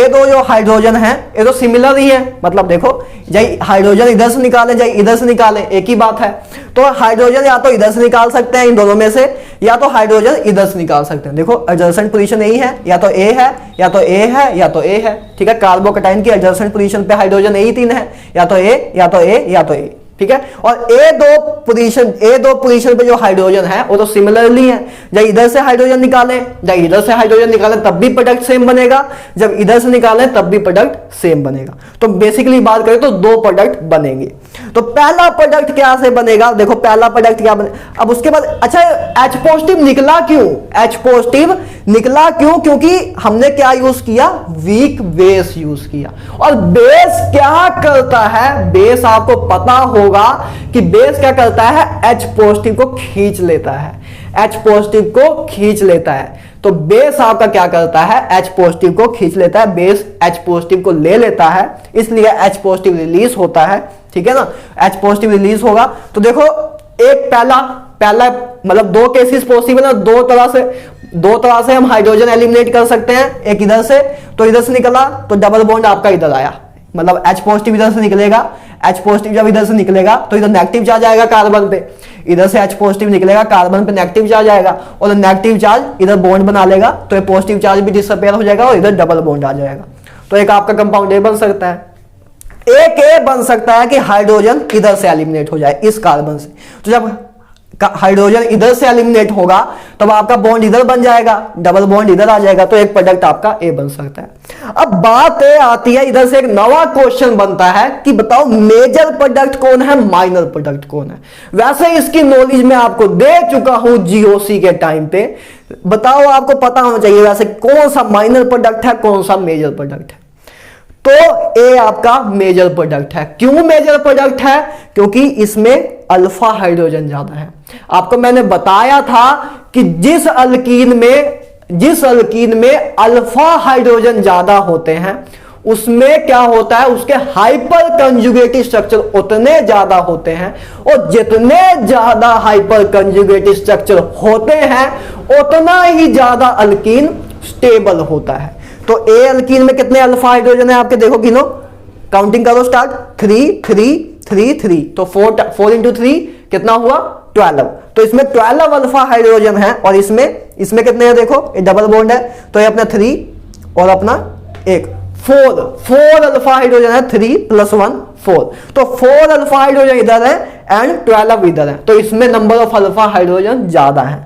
दो जो हाइड्रोजन है ये तो सिमिलर ही है, मतलब देखो चाहे हाइड्रोजन इधर से निकाले चाहे इधर से निकाले एक ही बात है। तो हाइड्रोजन या तो इधर से निकाल सकते हैं इन दोनों में से, या तो हाइड्रोजन इधर से निकाल सकते हैं। देखो एडजेसेंट पोजीशन यही है, या तो ए है या तो ए है या तो ए है, ठीक है। कार्बोकेटाइन की एडजेसेंट पोजीशन पे हाइड्रोजन यही 3 है, या तो ए या तो ए या तो ए, ठीक है। और ए दो पोजीशन पे जो हाइड्रोजन है वो तो सिमिलरली है। जब इधर से हाइड्रोजन निकाले तब भी प्रोडक्ट सेम बनेगा, जब इधर से निकाले तब भी प्रोडक्ट सेम बनेगा। तो बेसिकली बात करें तो 2 प्रोडक्ट बनेंगे। तो पहला प्रोडक्ट क्या से बनेगा, देखो पहला प्रोडक्ट क्या बने। अब उसके बाद अच्छा H पॉजिटिव निकला क्यों, H पॉजिटिव निकला क्यों, क्योंकि हमने क्या यूज किया, वीक बेस यूज किया। और बेस क्या करता है, बेस आपको पता होगा कि बेस क्या करता है, H पॉजिटिव को खींच लेता है, H पॉजिटिव को खींच लेता है। तो बेस आपका क्या करता है, H पॉजिटिव को खींच लेता है, बेस H पॉजिटिव को ले लेता है, इसलिए H पॉजिटिव रिलीज होता है, ठीक है ना। H पॉजिटिव रिलीज होगा तो देखो एक पहला मतलब दो केसेस पॉसिबल है, दो तरह से हम हाइड्रोजन एलिमिनेट कर सकते हैं। एक इधर से, तो इधर से निकला तो डबल बॉन्ड आपका इधर आया, मतलब H पॉजिटिव इधर से निकलेगा, H पॉजिटिव जब इधर से निकलेगा तो इधर नेगेटिव चार्ज आएगा कार्बन पे, इधर से H पॉजिटिव निकलेगा कार्बन पे नेगेटिव चार्ज आएगा, और नेगेटिव चार्ज इधर बॉन्ड बना लेगा तो ये पॉजिटिव चार्ज भी डिसअपीयर हो जाएगा और इधर डबल बॉन्ड आ जाएगा। तो एक आपका कंपाउंड ए बन सकता है। एक ए बन सकता है कि हाइड्रोजन इधर से एलिमिनेट हो जाए इस कार्बन से, तो जब हाइड्रोजन इधर से एलिमिनेट होगा तब आपका बॉन्ड इधर बन जाएगा, डबल बॉन्ड इधर आ जाएगा, तो एक प्रोडक्ट आपका ए बन सकता है। अब बात आती है, इधर से एक नवा क्वेश्चन बनता है कि बताओ मेजर प्रोडक्ट कौन है, माइनर प्रोडक्ट कौन है। वैसे इसकी नॉलेज मैं आपको दे चुका हूं जीओसी के टाइम पे, बताओ आपको पता होना चाहिए वैसे कौन सा माइनर प्रोडक्ट है, कौन सा मेजर प्रोडक्ट है। तो ए आपका मेजर प्रोडक्ट है। क्यों मेजर प्रोडक्ट है, क्योंकि इसमें अल्फा हाइड्रोजन ज्यादा है। आपको मैंने बताया था कि जिस अल्कीन में अल्फा हाइड्रोजन ज्यादा होते हैं उसमें क्या होता है, उसके हाइपर कंजुगेटिव स्ट्रक्चर उतने ज्यादा होते हैं, और जितने ज्यादा हाइपर कंजुगेटिव स्ट्रक्चर होते हैं उतना ही ज्यादा अल्कीन स्टेबल होता है। तो ए अल्कीन में कितने अल्फा हाइड्रोजन है आपके, देखो गिनो, काउंटिंग करो स्टार्ट, 3 3 3 3, तो 4 इंटू 3 कितना हुआ, 12। तो इसमें 12 अल्फा हाइड्रोजन है, और इसमें कितने हैं देखो, ये डबल बॉन्ड है तो ये अपना 3 और अपना 1, 4 अल्फा हाइड्रोजन है, 3 + 1 4, तो 4 अल्फा हाइड्रोजन इधर है एंड 12 इधर है, तो इसमें नंबर ऑफ अल्फा हाइड्रोजन ज्यादा है।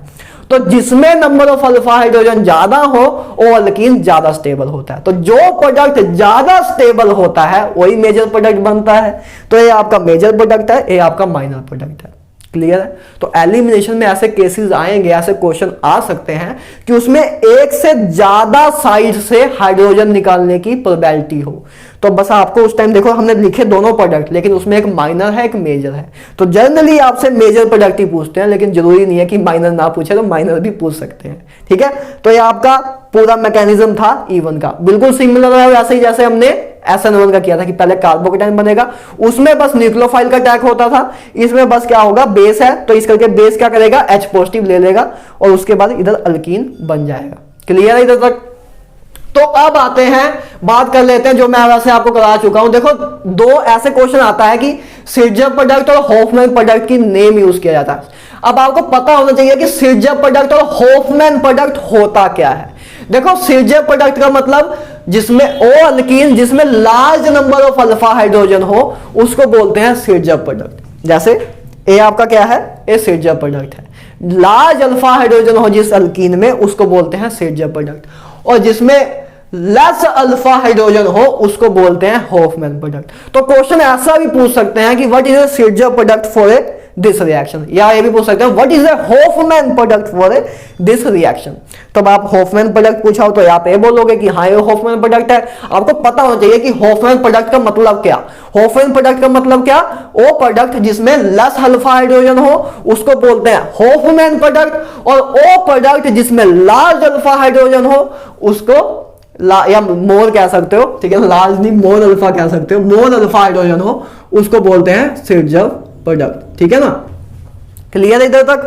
तो जिसमें नंबर ऑफ अल्फा हाइड्रोजन ज्यादा हो वो अल्कीन ज्यादा स्टेबल होता है। तो जो प्रोडक्ट ज्यादा स्टेबल होता है वही मेजर प्रोडक्ट बनता है। तो ये आपका मेजर प्रोडक्ट है, ये आपका माइनर प्रोडक्ट है। क्लियर है। तो एलिमिनेशन में ऐसे केसेस आएंगे, ऐसे क्वेश्चन आ सकते हैं कि उसमें एक से ज्यादा साइड से हाइड्रोजन निकालने की प्रोबेबिलिटी हो। तो बस आपको उस टाइम देखो हमने लिखे दोनों प्रोडक्ट, लेकिन उसमें एक माइनर है एक मेजर है। तो जनरली आपसे मेजर प्रोडक्ट ही पूछते हैं, लेकिन जरूरी नहीं है कि माइनर ना पूछे, तो माइनर भी पूछ सकते हैं। ठीक है। तो ये आपका पूरा मैकेनिज्म था E1 का, बिल्कुल सिमिलर है वैसे ही जैसे हमने SN1 का किया था कि पहले कार्बोकेटाइन बनेगा, उसमें बस न्यूक्लियोफाइल का अटैक होता था। इसमें बस क्या होगा, बेस है तो इस करके बेस क्या करेगा, H पॉजिटिव ले लेगा और उसके बाद इधर अल्कीन बन जाएगा। क्लियर है इधर तक। तो अब आते हैं, बात कर लेते हैं जो मैं वैसे आपको करा चुका हूं। देखो दो ऐसे क्वेश्चन आता है कि सिरजर प्रोडक्ट और हॉफमैन प्रोडक्ट की नेम यूज किया जाता है। अब आपको पता होना चाहिए कि सिरजर प्रोडक्ट और हॉफमैन प्रोडक्ट होता क्या है। देखो सिरजर प्रोडक्ट का मतलब जिसमें ओ अल्कीन जिसमें large number of alpha hydrogen हो उसको बोलते हैं सिरजर प्रोडक्ट। जैसे ए आपका क्या है, ए सिरजर प्रोडक्ट है। लार्ज अल्फा हाइड्रोजन हो जिस अल्कीन में उसको बोलते हैं सिरजर प्रोडक्ट, और जिसमें लेस अल्फा हाइड्रोजन हो उसको बोलते हैं हॉफमैन प्रोडक्ट। तो क्वेश्चन ऐसा भी पूछ सकते हैं कि what is a Saytzeff product for a this reaction, या ये भी पूछ सकते हैं what is a Hofmann product for a this reaction. तब आप हॉफमैन प्रोडक्ट पूछा हो तो आप ये बोलोगे कि हाँ ये हॉफमैन प्रोडक्ट है। आपको पता होना चाहिए कि हॉफमैन प्रोडक्ट का मतलब क्या। हॉफमैन प्रोडक्ट का मतलब क्या, वो प्रोडक्ट जिसमें लेस अल्फा हाइड्रोजन हो उसको बोलते हैं हॉफमैन प्रोडक्ट, और वो प्रोडक्ट जिसमें लार्ज अल्फा हाइड्रोजन हो उसको या मोर कह सकते हो, ठीक है, लार्ज नहीं मोर अल्फा कह सकते हो, मोर अल्फा हाइड्रोजन हो उसको बोलते हैं सिरजर प्रोडक्ट। ठीक है ना। क्लियर है इधर तक।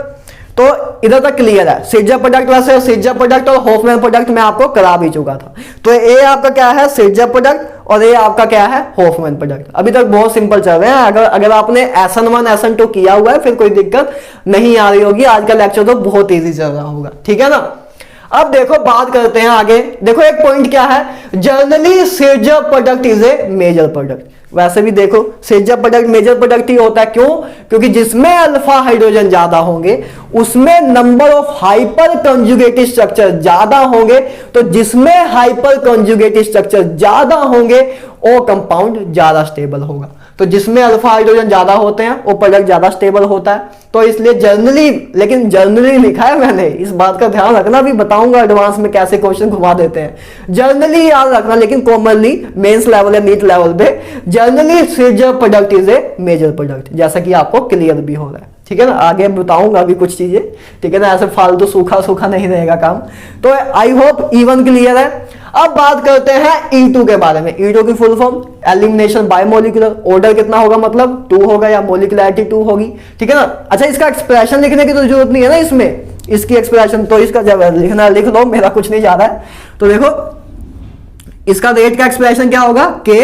तो इधर तक क्लियर है। सिरजर प्रोडक्ट वैसे सिरजर प्रोडक्ट और हॉफमैन प्रोडक्ट मैं आपको करा भी चुका था। तो ए आपका क्या है, सिरजर प्रोडक्ट, और ए आपका क्या है, हॉफमैन प्रोडक्ट। अभी तक बहुत सिंपल चल रहे हैं। अगर आपने SN1 SN2 किया हुआ है फिर कोई दिक्कत नहीं आ रही होगी। आज का लेक्चर तो बहुत ईजी चल रहा होगा। ठीक है ना। अब देखो बात करते हैं आगे। देखो एक पॉइंट क्या है, generally Saytzeff product is a major product. वैसे भी देखो सिरजर प्रोडक्ट मेजर प्रोडक्ट ही होता है। क्यों, क्योंकि जिसमें अल्फा हाइड्रोजन ज्यादा होंगे उसमें number of hyper conjugated structure ज्यादा होंगे। तो जिसमें हाइपर कंजुगेटेड स्ट्रक्चर ज्यादा होंगे वो कंपाउंड ज्यादा स्टेबल होगा। तो जिसमें अल्फा हाइड्रोजन ज्यादा होते हैं वो प्रोडक्ट ज्यादा स्टेबल होता है। तो इसलिए जर्नली, लेकिन जर्नली लिखा है मैंने, इस बात का ध्यान रखना, भी बताऊंगा एडवांस में कैसे क्वेश्चन घुमा देते हैं। जर्नली याद रखना, लेकिन कॉमनली मेंस लेवल या नीट लेवल पे जर्नली सीजर product is a major product, जैसा कि आपको क्लियर भी हो रहा है। ठीक है ना, आगे बताऊंगा अभी कुछ चीजें। ठीक है ना, ऐसे फालतू सूखा सूखा नहीं रहेगा काम। तो आई होप E1 क्लियर है। अब बात करते हैं E2 के बारे में। E2 की full form elimination by molecular. Order कितना होगा, मतलब 2 होगा या मोलिकुलरिटी 2 होगी। ठीक है ना। अच्छा, इसका एक्सप्रेशन लिखने की तो जरूरत नहीं है ना इसमें, इसकी एक्सप्रेशन तो इसका जब लिखना लिख लो, मेरा कुछ नहीं जा रहा है। तो देखो इसका रेट का एक्सप्रेशन क्या होगा, K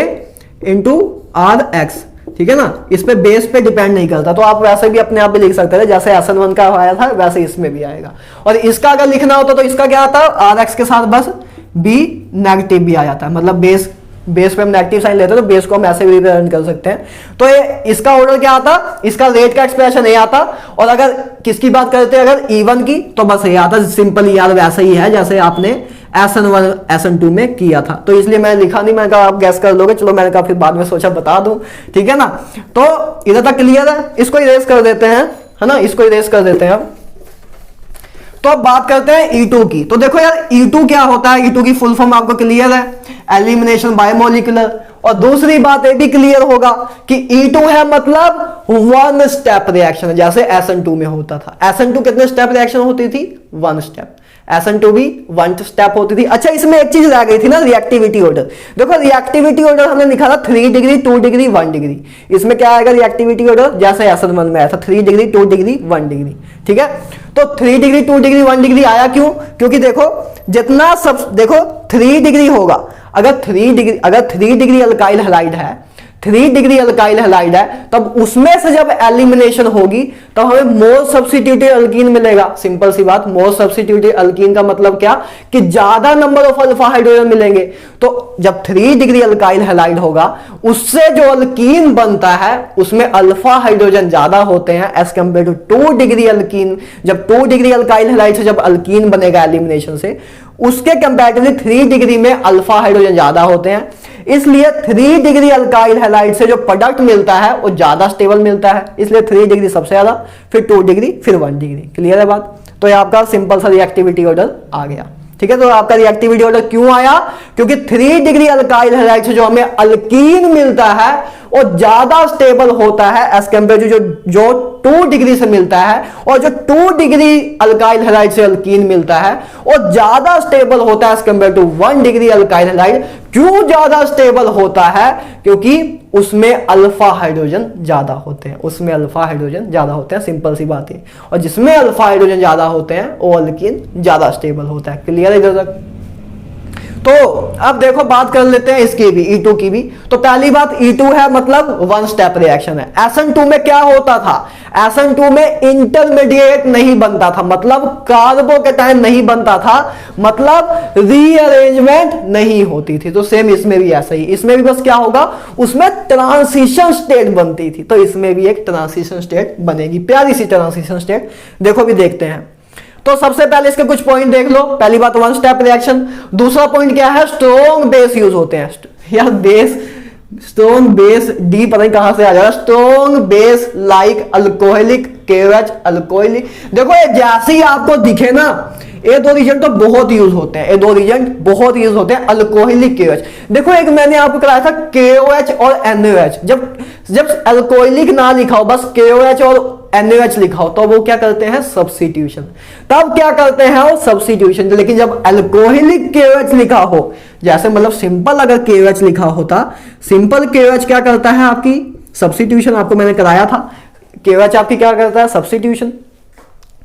इंटू RX। ठीक है ना, इस पे बेस पे डिपेंड नहीं करता, तो आप वैसे भी अपने आप भी लिख सकते थे, जैसे SN1 का आया था वैसे इसमें भी आएगा। और इसका अगर लिखना होता तो इसका क्या आता, RX के साथ बस B नेगेटिव भी आ जाता है, मतलब बेस पे हम नेगेटिव साइन लेते हैं तो बेस को हम ऐसे भी रिप्रेजेंट कर सकते हैं। तो ये इसका ऑर्डर क्या आता, इसका रेट का एक्सप्रेशन ये आता। और अगर किसकी बात करते हैं अगर E1 की, तो बस ये आता, सिंपल याद वैसे ही है जैसे आपने SN1 SN2 में किया था। तो इसलिए मैं लिखा नहीं, मैंने कहा आप गैस कर लोगे, चलो मैंने कहा फिर बाद में सोचा बता दूं। ठीक है ना, तो इधर तक क्लियर है। इसको इरेज कर देते हैं, है ना, इसको इरेज कर देते हैं। तो अब बात करते हैं E2 की। तो देखो यार E2 क्या होता है, E2 की फुल फॉर्म आपको क्लियर है, एलिमिनेशन बाय मॉलिक्यूलर। और दूसरी बात ये भी क्लियर होगा कि E2 है मतलब 1 स्टेप रिएक्शन, जैसे SN2 में होता था। SN2 कितने स्टेप रिएक्शन होती थी, 1 स्टेप। SN2 भी 1 स्टेप होती थी। अच्छा, इसमें एक चीज रह गई थी ना, रिएक्टिविटी ऑर्डर। देखो रिएक्टिविटी ऑर्डर हमने लिखा था 3 डिग्री 2 डिग्री 1 डिग्री। इसमें क्या आएगा रिएक्टिविटी ऑर्डर, जैसे SN1 में आया था 3 डिग्री 2 डिग्री 1 डिग्री। ठीक है, तो 3 डिग्री 2 डिग्री 1 डिग्री आया क्यों, क्योंकि देखो जितना सब, देखो 3 डिग्री होगा, अगर 3 डिग्री अल्काइल हैलाइड है, 3 डिग्री अल्काइल हैलाइड है, तब उसमें से जब एलिमिनेशन होगी तब हमें मोल सब्स्टिट्यूटेड अल्कीन मिलेगा। सिंपल सी बात, मोल सब्स्टिट्यूटेड अल्कीन का मतलब क्या, कि ज्यादा नंबर ऑफ अल्फा हाइड्रोजन मिलेंगे। तो जब 3 डिग्री अल्काइल हैलाइड होगा, उससे जो अल्कीन बनता है उसमें अल्फा हाइड्रोजन ज्यादा होते हैं as compare to 2 degree alkene. जब 2 डिग्री अल्काइल हैलाइड से जब अल्कीन बनेगा एलिमिनेशन से, उसके कंपैरेटिवली 3 डिग्री में अल्फा हाइड्रोजन ज्यादा होते हैं, इसलिए 3 डिग्री अल्काइल हैलाइड से जो प्रोडक्ट मिलता है वो ज्यादा स्टेबल मिलता है। इसलिए 3 डिग्री सबसे ज्यादा, फिर 2 डिग्री, फिर 1 डिग्री। क्लियर है बात। तो ये आपका सिंपल सा रिएक्टिविटी ऑर्डर आ गया। ठीक है, तो आपका रिएक्टिविटी ऑर्डर क्यों आया, क्योंकि 3 डिग्री अल्काइल हैलाइड से जो हमें अल्कीन मिलता है वो ज्यादा स्टेबल होता है एज कंपेयर टू जो 2 डिग्री से मिलता है, और जो 2 डिग्री अल्काइल हैलाइड से अल्कीन मिलता है वो ज्यादा स्टेबल होता है as compare to 1 degree alkyl halide. क्यों ज्यादा स्टेबल होता है, क्योंकि उसमें अल्फा हाइड्रोजन ज्यादा होते हैं, उसमें अल्फा हाइड्रोजन ज्यादा होते हैं, सिंपल सी बात है। और जिसमें अल्फा हाइड्रोजन ज्यादा होते हैं वो अल्कीन ज्यादा स्टेबल होता है। क्लियर है इधर तक। तो अब देखो बात कर लेते हैं इसकी भी, E2 की भी। तो पहली बात, E2 है मतलब 1 स्टेप रिएक्शन है। SN2 में क्या होता था, SN2 में इंटरमीडिएट नहीं बनता था, मतलब कार्बोकेटायन नहीं बनता था, मतलब रीअरेंजमेंट नहीं होती थी। तो सेम इसमें भी ऐसा ही, इसमें भी बस क्या होगा, उसमें ट्रांसिशन स्टेट बनती थी, तो इसमें भी एक ट्रांसिशन स्टेट बनेगी, प्यारी सी ट्रांसिशन स्टेट। देखो भी देखते हैं। तो सबसे पहले इसके कुछ पॉइंट देख लो। पहली बात 1 स्टेप रिएक्शन। दूसरा पॉइंट क्या है, स्ट्रॉन्ग बेस यूज होते हैं। यार बेस, स्ट्रॉन्ग बेस, डी पता नहीं कहां से आ जाएगा। Strong base like alcoholic KOH alcoholic. देखो ये जैसे ही आपको दिखे ना, ये 2 रीजन तो बहुत यूज होते हैं, ये 2 रीजन बहुत यूज होते हैं, अल्कोहलिक KOH। देखो एक मैंने आपको कराया था KOH और NaOH। जब अल्कोहलिक ना लिखा हो, बस KOH और NaOH लिखा हो, तो वो क्या करते हैं, सब्स्टिट्यूशन। तब क्या करते हैं वो, सब्स्टिट्यूशन। लेकिन जब अल्कोहलिक KOH लिखा हो, जैसे मतलब सिंपल अगर KOH लिखा होता, सिंपल KOH क्या करता है आपकी, सब्स्टिट्यूशन। आपको मैंने कराया था KOH आपकी क्या करता है, सब्स्टिट्यूशन।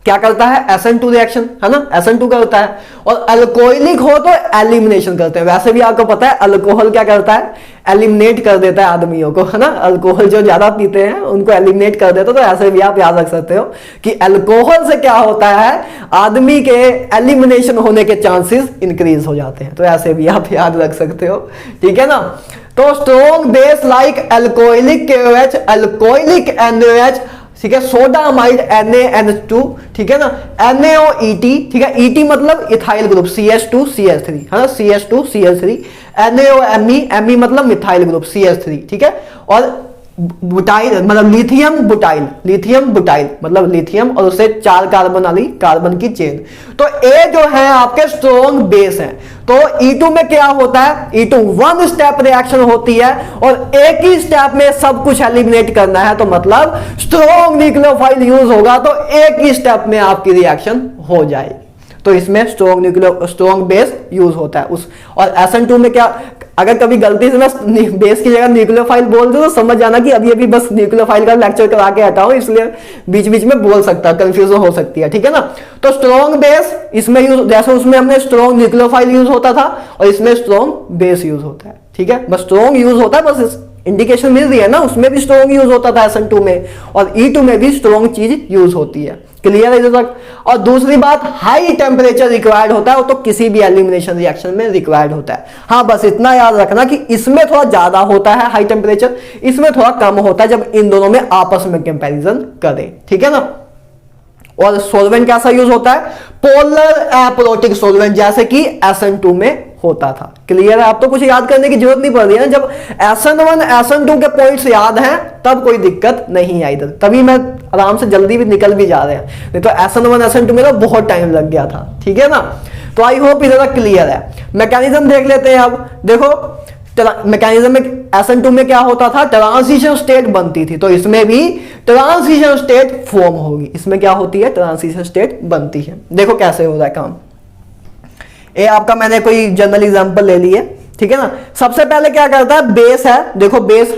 क्या करता है, SN2 रिएक्शन, है ना, SN2 करता है। और अल्कोहलिक हो तो एलिमिनेशन करते हैं। वैसे भी आपको पता है अल्कोहल क्या करता है, एलिमिनेट कर देता है आदमियों को, है ना। अल्कोहल जो ज्यादा पीते हैं उनको एलिमिनेट कर देता है। तो ऐसे भी आप याद रख सकते हो कि अल्कोहल से क्या होता है, आदमी के एलिमिनेशन होने के चांसेस इंक्रीज हो जाते हैं। तो ऐसे भी आप याद रख सकते हो। ठीक है ना। तो strong base like alcoholic KOH alcoholic NaOH, ठीक है, सोडामाइड NaNH2, ठीक है ना, NaOET, ठीक है, ET मतलब इथाइल ग्रुप CH2CH3, है ना, CH2CH3, NaOMe, Me मतलब मिथाइल ग्रुप CH3, ठीक है, और बुटाइल मतलब लिथियम बुटाइल मतलब लिथियम और उससे 4 कार्बन वाली कार्बन की चेन। तो ए जो है आपके स्ट्रॉन्ग बेस है। तो E2 में क्या होता है, E2 वन स्टेप रिएक्शन होती है और एक ही स्टेप में सब कुछ एलिमिनेट करना है, तो मतलब स्ट्रॉन्ग न्यूक्लियोफाइल यूज होगा तो एक ही स्टेप में आपकी रिएक्शन हो जाएगी। तो इसमें स्ट्रॉन्ग बेस यूज होता है उस। और SN2 में क्या, अगर कभी गलती से मैं बेस की जगह न्यूक्लियोफाइल बोल दूं तो समझ जाना कि अभी अभी बस न्यूक्लियोफाइल का लेक्चर करा के हटा हूं, इसलिए बीच बीच में बोल सकता है, कंफ्यूजन हो सकती है, ठीक है ना। तो स्ट्रॉन्ग बेस इसमें यूज, जैसे उसमें हमने स्ट्रॉन्ग न्यूक्लियोफाइल यूज होता था और इसमें स्ट्रॉन्ग बेस यूज होता है, ठीक है। बस स्ट्रॉन्ग यूज होता है, बस इंडिकेशन मिल रही है ना, उसमें भी स्ट्रॉन्ग यूज होता था SN2 में और E2 में भी स्ट्रॉन्ग चीज यूज होती है। क्लियर है इधर तक। और दूसरी बात, हाई टेम्परेचर रिक्वायर्ड होता है, वो तो किसी भी एलिमिनेशन रिएक्शन में रिक्वायर्ड होता है। हाँ बस इतना याद रखना कि इसमें थोड़ा ज्यादा होता है हाई टेम्परेचर, इसमें थोड़ा कम होता है जब इन दोनों में आपस में कंपैरिजन करें, ठीक है ना। और सोल्वेंट कैसा यूज होता है, पोलर एपोरोटिक सोल्वेंट, जैसे कि SN2 में होता था। क्लियर है, आप तो कुछ याद करने की जरूरत नहीं पड़ रही है। जब SN1 SN2 के पॉइंट्स याद हैं तब कोई दिक्कत नहीं आई इधर, तभी मैं आराम से जल्दी भी निकल भी जा रहे हैं, नहीं तो SN1 SN2 में तो बहुत टाइम लग गया था, ठीक है ना। तो आई होप इधर तक क्लियर है। मैकेनिज्म देख लेते हैं अब। देखो मैकेनिज्म में SN2 में क्या होता था, ट्रांजिशन स्टेट बनती थी, तो इसमें भी ट्रांजिशन स्टेट फॉर्म होगी। इसमें क्या होती है, ट्रांजिशन स्टेट बनती है। देखो कैसे हो रहा है काम। ये आपका मैंने कोई जनरल एग्जांपल ले ली है, ठीक है ना। सबसे पहले क्या करता है, बेस है, देखो बेस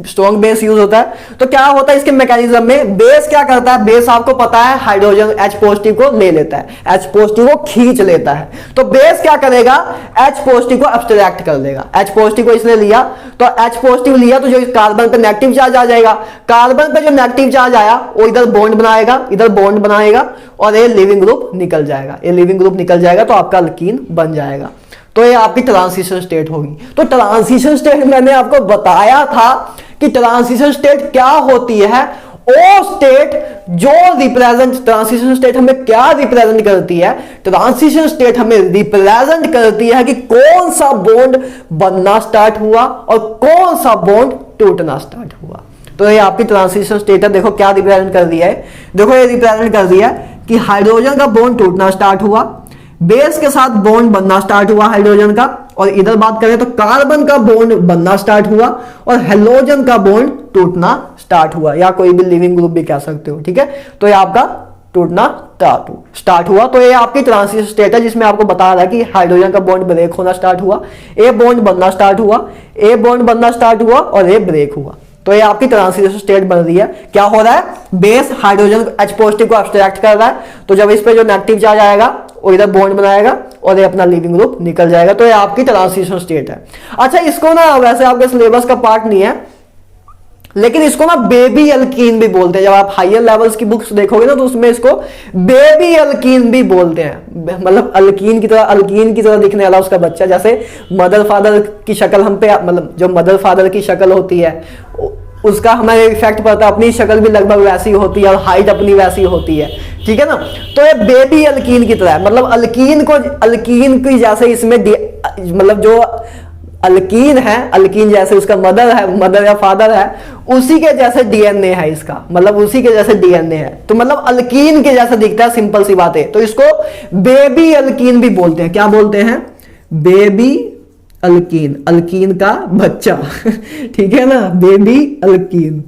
स्ट्रॉन्ग बेस यूज होता है, तो क्या होता है इसके मैकेनिज्म में, बेस क्या करता है, बेस आपको पता है हाइड्रोजन H पॉजिटिव को ले लेता है, H पॉजिटिव को खींच लेता है। तो बेस क्या करेगा, H पॉजिटिव को अब्स्ट्रैक्ट कर देगा। H पॉजिटिव को इसने लिया, तो H पॉजिटिव लिया तो जो कार्बन पे नेगेटिव चार्ज आ जाएगा, कार्बन पे जो नेगेटिव चार्ज आया वो इधर बॉन्ड बनाएगा, इधर बॉन्ड बनाएगा और ये लिविंग ग्रुप निकल जाएगा, ये लिविंग ग्रुप निकल जाएगा तो आपका अल्कीन बन जाएगा। तो ये आपकी ट्रांजिशन स्टेट होगी। तो ट्रांजिशन स्टेट मैंने आपको बताया था कि ट्रांजिशन स्टेट क्या होती है, वो स्टेट जो रिप्रेजेंट, ट्रांजिशन स्टेट हमें क्या रिप्रेजेंट करती है, ट्रांजिशन स्टेट हमें रिप्रेजेंट करती है कि कौन सा बॉन्ड बनना स्टार्ट हुआ और कौन सा बॉन्ड टूटना स्टार्ट हुआ। तो ये आपकी ट्रांजिशन स्टेट है। देखो क्या रिप्रेजेंट कर दिया है, देखो ये रिप्रेजेंट कर दिया है कि हाइड्रोजन का बॉन्ड टूटना स्टार्ट हुआ, बेस के साथ बॉन्ड बनना स्टार्ट हुआ हाइड्रोजन का, और इधर बात करें तो कार्बन का बॉन्ड बनना स्टार्ट हुआ और हेलोजन का बॉन्ड टूटना स्टार्ट हुआ, या कोई भी लिविंग ग्रुप भी कह सकते हो, ठीक है। तो ये आपका टूटना स्टार्ट हुआ। तो ये आपकी ट्रांजिशन स्टेट है जिसमें आपको बता रहा है कि हाइड्रोजन का बॉन्ड ब्रेक होना स्टार्ट हुआ, ए बॉन्ड बनना स्टार्ट हुआ, ए बॉन्ड बनना स्टार्ट हुआ और ए ब्रेक हुआ। तो ये आपकी ट्रांजिशन स्टेट बन रही है। क्या हो रहा है, बेस हाइड्रोजन H पॉजिटिव को अब्स्ट्रैक्ट कर रहा है, तो जब इस पे जो नेगेटिव चार्ज आएगा वो इधर बॉन्ड बनाएगा और ये अपना लिविंग ग्रुप निकल जाएगा। तो ये आपकी ट्रांजिशन स्टेट है। अच्छा, इसको ना वैसे आपके सिलेबस का पार्ट नहीं है, लेकिन इसको ना बेबी अल्कीन भी बोलते हैं। जब आप हायर लेवल्स की बुक्स देखोगे ना तो उसमें इसको बेबी अल्कीन भी बोलते हैं, मतलब अल्कीन की तरह दिखने वाला उसका बच्चा। जैसे मदर फादर की शक्ल हम पे, मतलब जो मदर फादर की शक्ल होती है उसका हमें इफेक्ट पड़ता है, अपनी शक्ल भी लगभग वैसी होती है और हाइट अपनी वैसी होती है, ठीक है ना। तो ये बेबी अल्कीन की तरह है, मतलब अल्कीन की जैसे इसमें मतलब जो अल्कीन है, अल्कीन जैसे उसका मदर या फादर है, उसी के जैसे डीएनए है इसका, मतलब उसी के जैसे डीएनए है, तो मतलब अल्कीन के जैसा दिखता है, सिंपल सी बात है। तो इसको बेबी अल्कीन भी बोलते हैं। क्या बोलते हैं, बेबी अल्कीन, अल्कीन का बच्चा ठीक है ना, बेबी अल्कीन,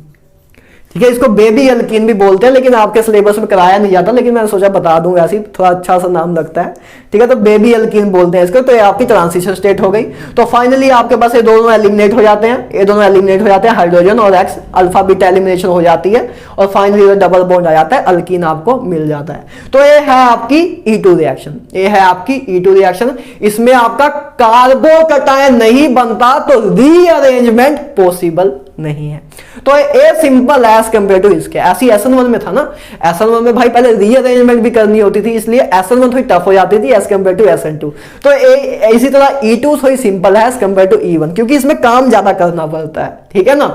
ठीक है। इसको बेबी अल्कीन भी बोलते हैं, लेकिन आपके सिलेबस में कराया नहीं जाता, लेकिन मैंने सोचा बता दूंगा, ऐसी थोड़ा अच्छा सा नाम लगता है, ठीक है। तो बेबी अल्कीन बोलते हैं इसको। तो ये आपकी ट्रांजिशन स्टेट हो गई। तो फाइनली आपके पास ये दोनों एलिमिनेट हो जाते हैं, ये दोनों एलिमिनेट हो जाते हैं, हाइड्रोजन और एक्स, अल्फा बीटा एलिमिनेशन हो जाती है और फाइनली डबल बॉन्ड आ जाता है, अल्कीन आपको मिल जाता है। तो ये है आपकी E2 रिएक्शन, ये है आपकी E2 रिएक्शन। इसमें आपका कार्बोकटायन नहीं बनता तो रीअरेंजमेंट पॉसिबल नहीं है। तो ये सिंपल है एज कंपेयर टू इसके। ऐसी SN1 में था ना, SN1 में भाई पहले रीअरेंजमेंट भी करनी होती थी, इसलिए SN1 थोड़ी टफ हो जाती थी एज कंपेयर टू SN2। तो इसी तरह E2 थोड़ी सिंपल है एज कंपेयर टू E1, क्योंकि इसमें काम ज्यादा करना पड़ता है, ठीक है ना।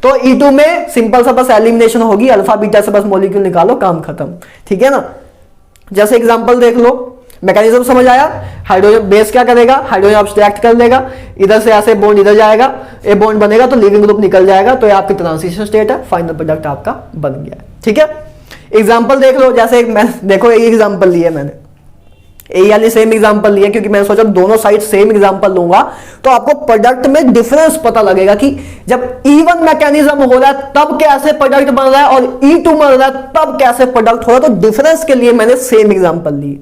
तो E2 में सिंपल सा बस एलिमिनेशन होगी, अल्फा बीटा से बस मॉलिक्यूल निकालो, काम खत्म, ठीक है ना। जैसे एग्जांपल देख लो, मैकेनिज्म समझ आया? हाइड्रोजन बेस क्या करेगा, हाइड्रोजन अब्स्ट्रैक्ट कर लेगा, इधर से ऐसे बॉन्ड इधर जाएगा, ए बॉन्ड बनेगा तो लीविंग ग्रुप निकल जाएगा, तो ये आपकी ट्रांजिशन स्टेट है, फाइनल प्रोडक्ट आपका बन गया। ठीक है, एग्जाम्पल देख लो, जैसे मैं देखो एक एग्जाम्पल लिया मैंने, ए वाली सेम एग्जांपल लिया क्योंकि मैंने सोचा दोनों साइड सेम एग्जांपल लूंगा तो आपको प्रोडक्ट में डिफरेंस पता लगेगा कि जब E1 मैकेनिज्म हो रहा है तब कैसे प्रोडक्ट बन रहा है और E2 बन रहा है तब कैसे प्रोडक्ट हो रहा है। तो डिफरेंस के लिए मैंने सेम एग्जांपल ली।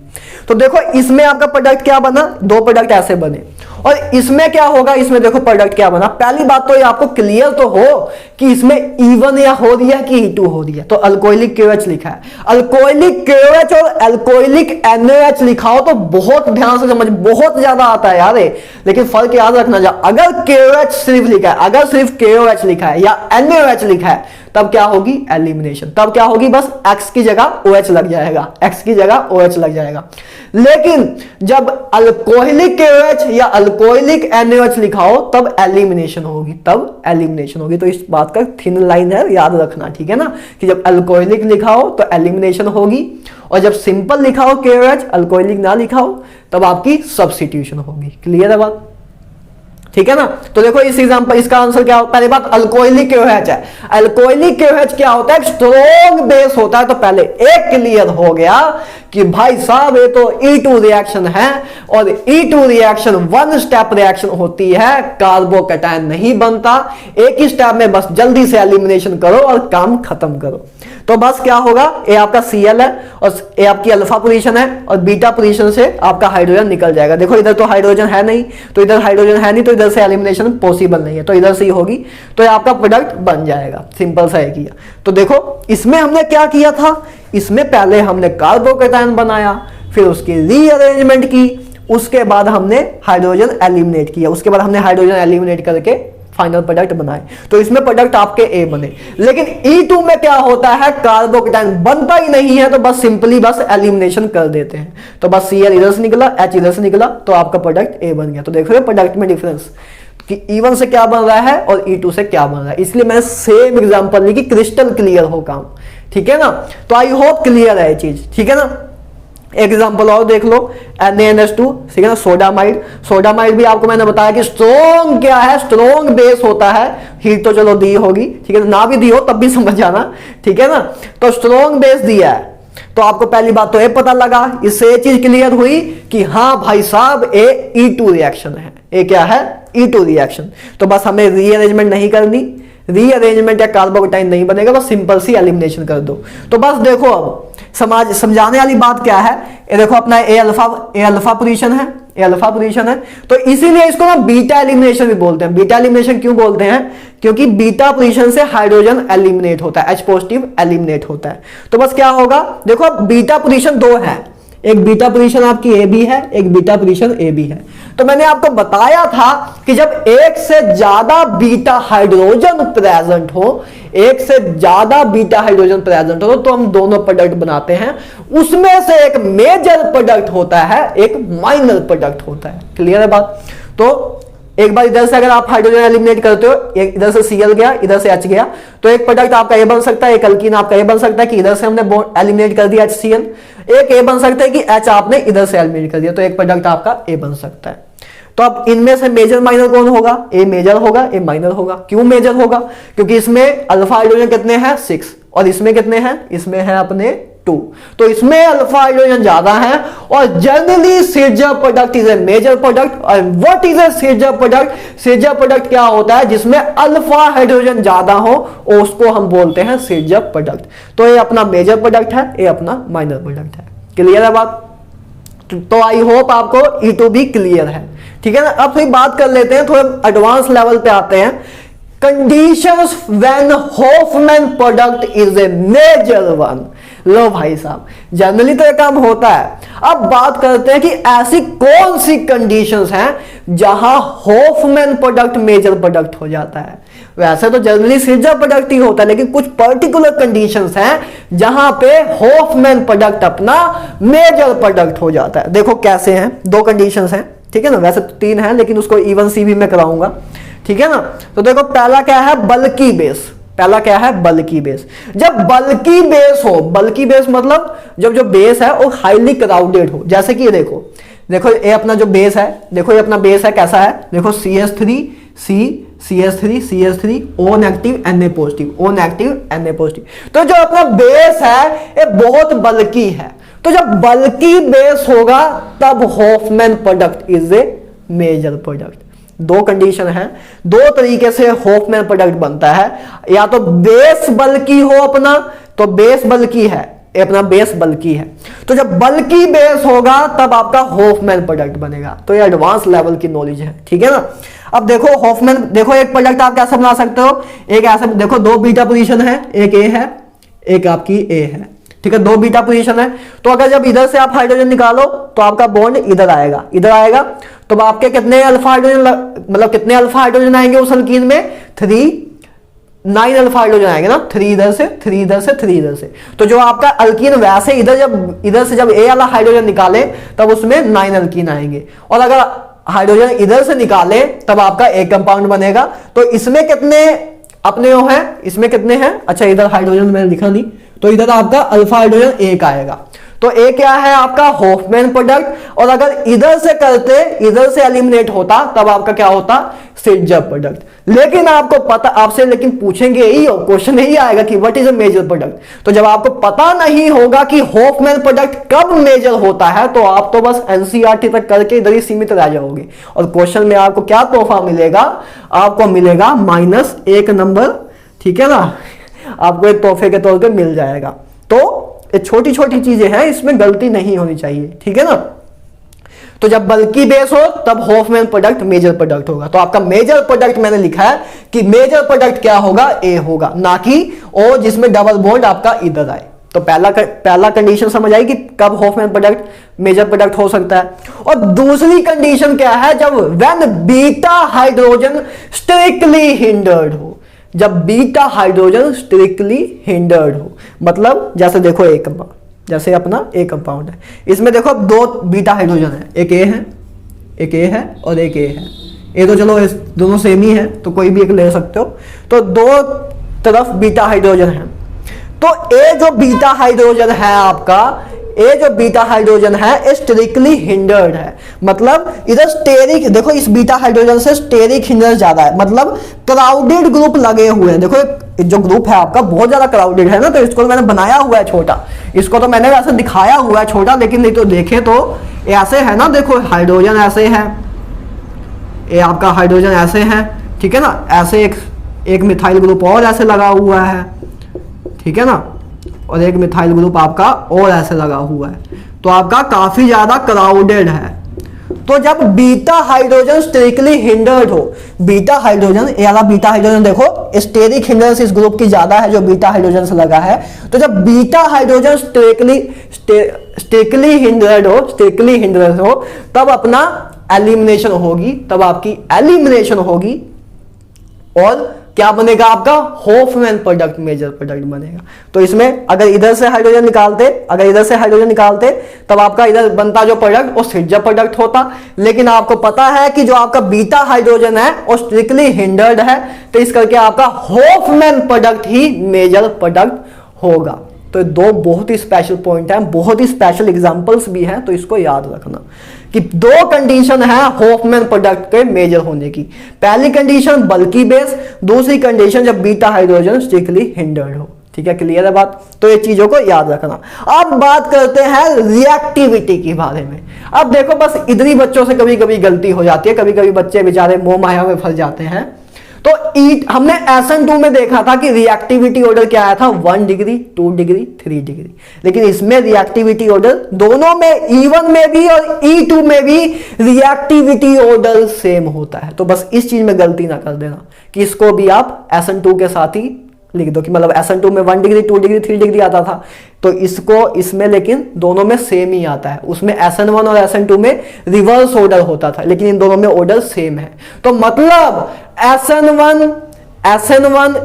तो देखो इसमें आपका प्रोडक्ट क्या बना, दो प्रोडक्ट ऐसे बने, और इसमें क्या होगा, इसमें देखो प्रोडक्ट क्या बना। पहली बात तो ये आपको क्लियर तो हो कि इसमें E1 या हो रही है कि E2 हो रही है। तो अल्कोहलिक KOH लिखा है, अल्कोहलिक KOH और अल्कोहलिक NaOH लिखा हो तो बहुत ध्यान से समझ, बहुत ज्यादा आता है यार, लेकिन फर्क याद रखना जा, अगर KOH सिर्फ लिखा है, अगर सिर्फ KOH लिखा है या NaOH लिखा है तब क्या होगी एलिमिनेशन, तब क्या होगी बस X की जगह OH लग जाएगा, X की जगह OH लग जाएगा। लेकिन जब अल्कोहलिक KOH या अल्कोहलिक NaOH लिखा हो तब एलिमिनेशन होगी, तब एलिमिनेशन होगी। तो इस बात का थिन लाइन है, याद रखना, ठीक है ना, कि जब अल्कोहलिक लिखा हो तो एलिमिनेशन होगी और जब सिंपल लिखा हो KOH, अल्कोहलिक ना लिखा हो तब आपकी सब्स्टिट्यूशन होगी। क्लियर है बात? ठीक है ना। तो देखो इस एग्जांपल, इसका आंसर क्या हो, पहले बात अल्कोहलिक KOH है। अल्कोहलिक KOH क्या होता है, स्ट्रॉन्ग बेस होता है। तो पहले एक क्लियर हो गया कि भाई साहब ये तो E2 रिएक्शन है और E2 reaction one step reaction होती है, कार्बोकैटायन नहीं बनता, एक ही स्टेप में बस जल्दी से एलिमिनेशन करो और काम खत्म करो। तो बस क्या होगा, ये आपका Cl है और ये आपकी अल्फा पोजीशन है और बीटा पोजीशन से आपका हाइड्रोजन निकल जाएगा। देखो इधर तो हाइड्रोजन है नहीं, तो इधर हाइड्रोजन है नहीं, तो इधर से एलिमिनेशन पॉसिबल नहीं है, तो इधर से ही होगी, तो ये आपका प्रोडक्ट बन जाएगा। सिंपल सा है किया। तो देखो इसमें हमने क्या किया था, इसमें पहले हमने कार्बोकैटायन बनाया, फिर उसकी रीअरेंजमेंट की, उसके बाद हमने हाइड्रोजन एलिमिनेट किया, उसके बाद हमने हाइड्रोजन एलिमिनेट करके फाइनल प्रोडक्ट बनाए। तो इसमें प्रोडक्ट आपके ए बने। लेकिन E2 में क्या होता है, कार्बोकैटायन बनता ही नहीं है, तो बस सिंपली बस एलिमिनेशन कर देते हैं। तो बस Cl इधर से निकला, H इधर से निकला, तो आपका प्रोडक्ट ए बन गया। तो देखो प्रोडक्ट में डिफरेंस कि E1 से क्या बन रहा है और E2 से क्या बन रहा है। इसलिए मैंने सेम एग्जांपल ली कि क्रिस्टल क्लियर हो काम। ठीक है ना। तो आई होप क्लियर है ये चीज, ठीक है ना। एग्जाम्पल और देख लो, NaNH2, ठीक है ना, सोडामाइड। सोडामाइड भी आपको मैंने बताया कि स्ट्रॉन्ग क्या है, स्ट्रॉन्ग बेस होता है। हीट तो चलो दी होगी, ठीक है ना भी दी हो तब भी समझ जाना, ठीक है ना। तो स्ट्रॉन्ग बेस दिया है, तो आपको पहली बात तो ये पता लगा, इससे ये चीज क्लियर हुई कि हाँ भाई साहब ये E2 रिएक्शन है। ये क्या है, E2 रिएक्शन। तो बस हमें रीअरेंजमेंट नहीं करनी, रीअरेंजमेंट या कार्बोकैटायन नहीं बनेगा, बस सिंपल सी एलिमिनेशन कर दो। तो बस देखो अब समझाने वाली बात क्या है, ये देखो अपना ए अल्फा पोजीशन है, ए अल्फा पोजीशन है, तो इसीलिए इसको ना बीटा एलिमिनेशन भी बोलते हैं। बीटा एलिमिनेशन क्यों बोलते हैं, क्योंकि बीटा पोजीशन से हाइड्रोजन एलिमिनेट होता है, H पॉजिटिव एलिमिनेट होता है। तो बस क्या होगा, देखो अब बीटा पोजीशन दो है, एक बीटा पोजीशन आपकी ए बी है, एक बीटा पोजीशन ए बी है। तो मैंने आपको बताया था कि जब एक से ज्यादा बीटा हाइड्रोजन प्रेजेंट हो, एक से ज्यादा बीटा हाइड्रोजन प्रेजेंट हो तो हम दोनों प्रोडक्ट बनाते हैं। उसमें से एक मेजर प्रोडक्ट होता है, एक माइनर प्रोडक्ट होता है। क्लियर है बात। तो एक बार इधर से अगर आप हाइड्रोजन एलिमिनेट करते हो, एक इधर से Cl गया, इधर से H गया, तो एक प्रोडक्ट आपका ए बन सकता है, एक अल्कीन आपका ए बन सकता है कि इधर से हमने एलिमिनेट कर दिया HCl। एक ए बन सकता है कि H आपने इधर से एलिमिनेट कर दिया, तो एक प्रोडक्ट आपका ए बन सकता है। तो अब इनमें से मेजर माइनर कौन होगा, ए मेजर होगा, ए माइनर होगा। क्यों मेजर होगा, क्योंकि इसमें अल्फा हाइड्रोजन कितने हैं 6 और इसमें कितने हैं, इसमें है अपने 2, तो इसमें अल्फा हाइड्रोजन ज्यादा है। और generally Saytzeff product is a major product. और what is a Saytzeff product, Saytzeff product क्या होता है जिसमें अल्फा हाइड्रोजन ज्यादा हो, उसको हम बोलते हैं सिर्जर प्रोडक्ट। तो ये अपना मेजर प्रोडक्ट है, ये अपना माइनर प्रोडक्ट है। क्लियर है बात। तो आई होप आपको E2 भी क्लियर है, ठीक है ना। अब फिर बात कर लेते हैं, थोड़े एडवांस लेवल पे आते हैं। Conditions when Hofmann product is a major one. लो भाई साहब, जनरली तो ये काम होता है। अब बात करते हैं कि ऐसी कौन सी कंडीशंस हैं जहां हॉफमैन प्रोडक्ट मेजर प्रोडक्ट हो जाता है। वैसे तो जनरली सिर्जर प्रोडक्ट ही होता है, लेकिन कुछ पर्टिकुलर कंडीशंस हैं जहां पे हॉफमैन प्रोडक्ट अपना मेजर प्रोडक्ट हो जाता है। देखो कैसे हैं, दो कंडीशंस हैं, ठीक है ना। वैसे तो 3 है, लेकिन उसको E1C भी मैं कराऊंगा, ठीक है ना। तो देखो पहला क्या है, बल्की बेस। पहला क्या है, बल्की बेस। जब बल्की बेस हो, बल्की बेस मतलब जब जो बेस है वो हाईली क्राउडेड हो, जैसे कि ये देखो, देखो ये अपना जो बेस है, देखो ये अपना बेस है कैसा है, देखो CH3 CH3 CH3 O negative Na positive, O negative Na positive. तो जो अपना बेस है ये बहुत बल्की है। तो जब बल्की बेस होगा तब Hofmann product is a major product. दो कंडीशन है, दो तरीके से हॉफमैन प्रोडक्ट बनता है, या तो बेस बल्की हो अपना, तो बेस बल्की है, अपना बेस बल्की है, तो जब बल्की बेस होगा तब आपका हॉफमैन प्रोडक्ट बनेगा। तो ये एडवांस लेवल की नॉलेज है, ठीक है ना। अब देखो हॉफमैन, देखो एक प्रोडक्ट आप कैसे बना सकते हो, एक ऐसे देखो दो बीटा पोजीशन है, एक ए है एक आपकी ए है, ठीक है, दो बीटा पोजीशन है। तो अगर जब इधर से आप हाइड्रोजन निकालो तो आपका बॉन्ड इधर आएगा, इधर आएगा, तो आपके कितने अल्फा हाइड्रोजन, मतलब कितने अल्फा हाइड्रोजन आएंगे उस अल्कीन में, 9 अल्फा हाइड्रोजन आएंगे ना, 3 इधर से 3 इधर से 3 इधर से। तो जो आपका अल्कीन वैसे इधर से जब ए वाला हाइड्रोजन निकाले तब उसमें 9 अल्कीन आएंगे, और अगर हाइड्रोजन इधर से निकाले तब आपका एक कंपाउंड बनेगा। तो इसमें कितने अपने वो है, इसमें कितने हैं, अच्छा इधर हाइड्रोजन मैंने लिखा नहीं, तो इधर आपका अल्फा हाइड्रोजन एक आएगा। तो ए क्या है आपका हॉफमैन प्रोडक्ट, और अगर इधर से करते, इधर से एलिमिनेट होता तब आपका क्या होता, सिट्जर प्रोडक्ट। लेकिन आपको पता, आपसे लेकिन पूछेंगे ही, क्वेश्चन यही आएगा कि what is a major product. तो जब आपको पता नहीं होगा कि हॉफमैन प्रोडक्ट कब मेजर होता है तो आप तो बस एनसीईआरटी तक करके इधर ही सीमित रह जाओगे, और क्वेश्चन में आपको क्या तोहफा मिलेगा, आपको मिलेगा -1 नंबर, ठीक है ना, आपको एक तोहफे के तौर पे मिल जाएगा। तो ये छोटी छोटी चीजें हैं, इसमें गलती नहीं होनी चाहिए, ठीक है ना। तो जब बल्की बेस हो तब हॉफमैन प्रोडक्ट मेजर प्रोडक्ट होगा। तो आपका मेजर प्रोडक्ट मैंने लिखा है कि मेजर प्रोडक्ट क्या होगा, ए होगा, ना कि ओ जिसमें डबल बॉन्ड आपका इधर आए। तो पहला कंडीशन समझ आई कि कब हॉफमैन प्रोडक्ट मेजर प्रोडक्ट हो सकता है। और दूसरी कंडीशन क्या है, जब when beta hydrogen strictly hindered हो, जब बीटा हाइड्रोजन स्ट्रिक्टली हिंडर्ड हो, मतलब जैसे देखो एक कंपाउंड, जैसे अपना एक कंपाउंड है, इसमें देखो अब दो बीटा हाइड्रोजन है, एक ए है, एक ए है और एक ए है। ए तो चलो दोनों सेम ही है तो कोई भी एक ले सकते हो। तो दो तरफ बीटा हाइड्रोजन है, तो ए जो बीटा हाइड्रोजन है आपका, ए जो बीटा हाइड्रोजन है स्टेरिकली हिंडर्ड है, मतलब इधर स्टेरिक, देखो इस बीटा हाइड्रोजन से स्टेरिक हिंडर ज्यादा है, मतलब क्राउडेड ग्रुप लगे हुए हैं। देखो जो ग्रुप है आपका बहुत ज्यादा क्राउडेड है ना, तो इसको मैंने बनाया हुआ है छोटा, इसको तो मैंने वैसे दिखाया हुआ है छोटा, लेकिन नहीं तो देखे तो ऐसे है ना, देखो हाइड्रोजन ऐसे है, ये आपका हाइड्रोजन ऐसे है, ठीक है ना, ऐसे एक मिथाइल ग्रुप और ऐसे लगा हुआ है, ठीक है ना, और एक मिथाइल ग्रुप आपका और ऐसे लगा हुआ है, तो आपका काफी ज्यादा क्राउडेड है। तो जब बीटा हाइड्रोजन स्टेरिकली हिंडर्ड हो, बीटा हाइड्रोजन, ये वाला बीटा हाइड्रोजन देखो स्टेरिक हिंडरेंस इस ग्रुप की ज्यादा है जो बीटा हाइड्रोजन से लगा है, तो जब बीटा हाइड्रोजन स्टेरिकली हिंडर्ड हो तब अपना एलिमिनेशन होगी, तब आपकी एलिमिनेशन होगी, और क्या बनेगा आपका हॉफमैन प्रोडक्ट मेजर प्रोडक्ट बनेगा। तो इसमें अगर इधर से हाइड्रोजन निकालते तब आपका इधर बनता जो प्रोडक्ट वो सिट्जर प्रोडक्ट होता, लेकिन आपको पता है कि जो आपका बीटा हाइड्रोजन है वो स्ट्रिक्टली हिंडर्ड है, तो इस करके आपका हॉफमैन प्रोडक्ट ही मेजर प्रोडक्ट होगा। तो दो बहुत ही स्पेशल पॉइंट है, बहुत ही स्पेशल एग्जांपल्स भी हैं, तो इसको याद रखना कि दो कंडीशन है हॉफमैन प्रोडक्ट के मेजर होने की। पहली कंडीशन बल्की बेस, दूसरी कंडीशन जब बीटा हाइड्रोजन स्ट्रिक्टली हिंडर्ड हो। ठीक है, क्लियर है बात, तो ये चीजों को याद रखना। अब बात करते हैं रिएक्टिविटी के बारे में। अब देखो बस इतनी बच्चों से कभी कभी गलती हो जाती है, कभी कभी बच्चे बेचारे मोह माया में फंस जाते हैं। तो हमने SN2 में देखा था कि रिएक्टिविटी ऑर्डर क्या आया था, 1 डिग्री 2 डिग्री 3 डिग्री, लेकिन इसमें रिएक्टिविटी ऑर्डर दोनों में E1 में भी और E2 में भी रिएक्टिविटी ऑर्डर सेम होता है। तो बस इस चीज में गलती ना कर देना कि इसको भी आप SN2 के साथ ही लिख दो कि मतलब SN2 में 1 डिग्री 2 डिग्री 3 डिग्री आता था, तो इसको इसमें लेकिन दोनों में सेम ही आता है। उसमें SN1 और SN2 में रिवर्स ऑर्डर होता था, लेकिन इन दोनों में ऑर्डर सेम है। तो मतलब SN1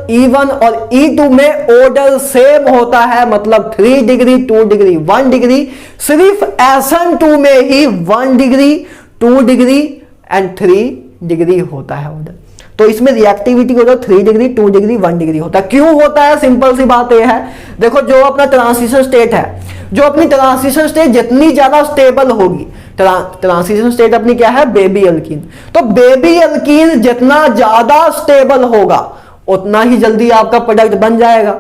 E1 और E2 में ऑर्डर सेम होता है, मतलब 3 डिग्री 2 डिग्री 1 डिग्री। सिर्फ SN2 में ही 1 डिग्री 2 डिग्री एंड 3 डिग्री होता है ऑर्डर। तो इसमें reactivity order 3 degree, 2 degree, 1 degree होता है। क्यों होता है? सिंपल सी बात यह है, देखो जो अपना ट्रांजिशन स्टेट है, जो अपनी ट्रांजिशन स्टेट जितनी ज्यादा स्टेबल होगी, ट्रांजिशन स्टेट अपनी क्या है? Baby alkyne. तो बेबी अल्कीन जितना ज्यादा स्टेबल होगा उतना ही जल्दी आपका प्रोडक्ट बन जाएगा।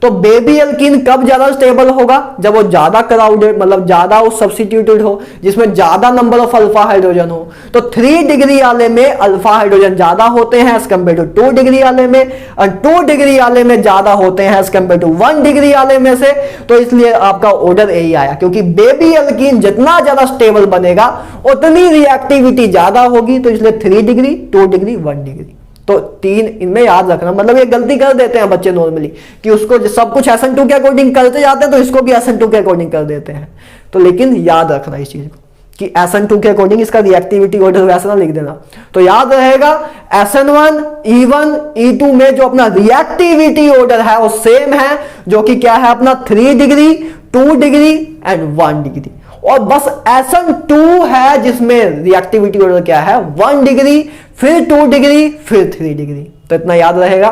तो बेबी अल्कीन कब ज्यादा स्टेबल होगा? जब वो ज्यादा क्राउडेड, मतलब ज्यादा वो सब्स्टिट्यूटेड हो, जिसमें ज्यादा नंबर ऑफ अल्फा हाइड्रोजन हो। तो 3 डिग्री वाले में अल्फा हाइड्रोजन ज्यादा होते हैं एज कंपेयर टू 2 डिग्री वाले में, और 2 डिग्री वाले में ज्यादा होते हैं एज कंपेयर टू 1 डिग्री वाले में से। तो इसलिए आपका ऑर्डर यही आया, क्योंकि बेबी अल्कीन जितना ज्यादा स्टेबल बनेगा उतनी रिएक्टिविटी ज्यादा होगी। तो इसलिए 3 डिग्री, 2 डिग्री, 1 डिग्री। तो 3 इनमें याद रखना। मतलब ये गलती कर देते हैं बच्चे नॉर्मली कि उसको सब कुछ SN2 के अकॉर्डिंग करते जाते हैं, तो इसको भी SN2 के अकॉर्डिंग कर देते हैं। तो लेकिन याद रखना इस चीज को कि SN2 के अकॉर्डिंग इसका रिएक्टिविटी ऑर्डर वैसा ना लिख देना। तो याद रहेगा SN1, E1, E2 में जो अपना रिएक्टिविटी ऑर्डर है वो सेम है, जो कि क्या है अपना 3 डिग्री, 2 डिग्री एंड 1 डिग्री। और बस SN2 है जिसमें रिएक्टिविटी ऑर्डर क्या है? 1 डिग्री, फिर 2 डिग्री, फिर 3 डिग्री। तो इतना याद रहेगा।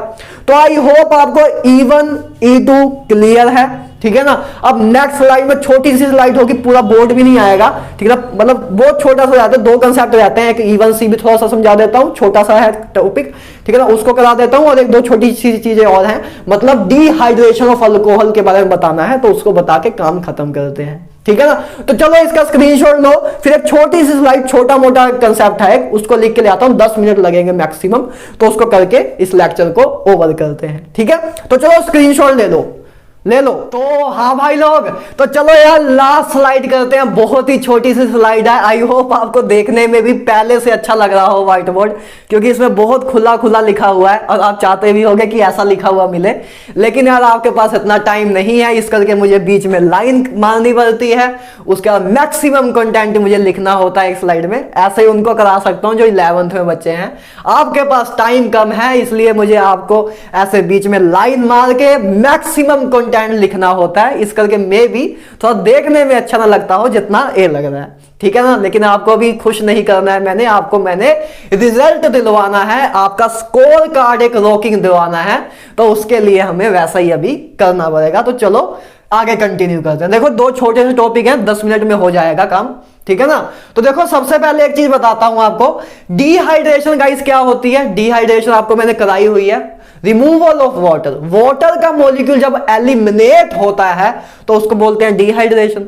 तो आई होप आपको E1, E2 क्लियर है, ठीक है ना। अब नेक्स्ट स्लाइड में छोटी सी स्लाइड होगी, पूरा बोर्ड भी नहीं आएगा, ठीक है ना। मतलब बहुत छोटा सा जाता है, 2 कंसेप्ट रहते हैं। एक E1C भी थोड़ा सा समझा देता हूं, छोटा सा है टॉपिक, ठीक है ना, उसको करा देता हूं। और 1-2 छोटी सी चीजें और हैं, मतलब डिहाइड्रेशन ऑफ अल्कोहल के बारे में बताना है, तो उसको बता के काम खत्म करते हैं, ठीक है ना। तो चलो इसका स्क्रीनशॉट लो, फिर एक छोटी सी स्लाइड, छोटा मोटा कंसेप्ट है, उसको लिख के ले आता हूं, 10 मिनट लगेंगे मैक्सिमम। तो उसको करके इस लेक्चर को ओवर करते हैं, ठीक है। तो चलो स्क्रीनशॉट ले लो। तो हाँ भाई लोग, तो चलो यार लास्ट स्लाइड करते हैं। बहुत ही छोटी सी स्लाइड है, आई होप आपको देखने में भी पहले से अच्छा लग रहा हो व्हाइट बोर्ड, क्योंकि इसमें बहुत खुला खुला लिखा हुआ है और आप चाहते भी होंगे कि ऐसा लिखा हुआ मिले, लेकिन यार आपके पास इतना टाइम नहीं है, इस करके मुझे बीच में लाइन मारनी पड़ती है। उसके बाद मैक्सिमम कंटेंट मुझे लिखना होता है एक स्लाइड में। ऐसे ही उनको करा सकता हूँ जो 11th में बच्चे हैं। आपके पास टाइम कम है, इसलिए मुझे आपको ऐसे बीच में लाइन मार के मैक्सिमम कंटेंट लिखना होता है। इस करके मे भी थोड़ा देखने में अच्छा ना लगता हो जितना ये लग रहा है, ठीक है ना। लेकिन आपको भी खुश नहीं करना है मैंने रिजल्ट दिलवाना है, आपका स्कोर कार्ड एक रॉकिंग दिलवाना है। तो उसके लिए हमें वैसा ही अभी करना पड़ेगा। तो चलो आगे कंटिन्यू करते हैं। देखो 2 छोटे से टॉपिक हैं, 10 मिनट में हो जाएगा काम, ठीक है ना। तो देखो सबसे पहले एक चीज बताता हूं आपको, डिहाइड्रेशन गाइस क्या होती है। डिहाइड्रेशन आपको मैंने कराई हुई है, रिमूवल ऑफ वाटर। वाटर का मॉलिक्यूल जब एलिमिनेट होता है तो उसको बोलते हैं डिहाइड्रेशन।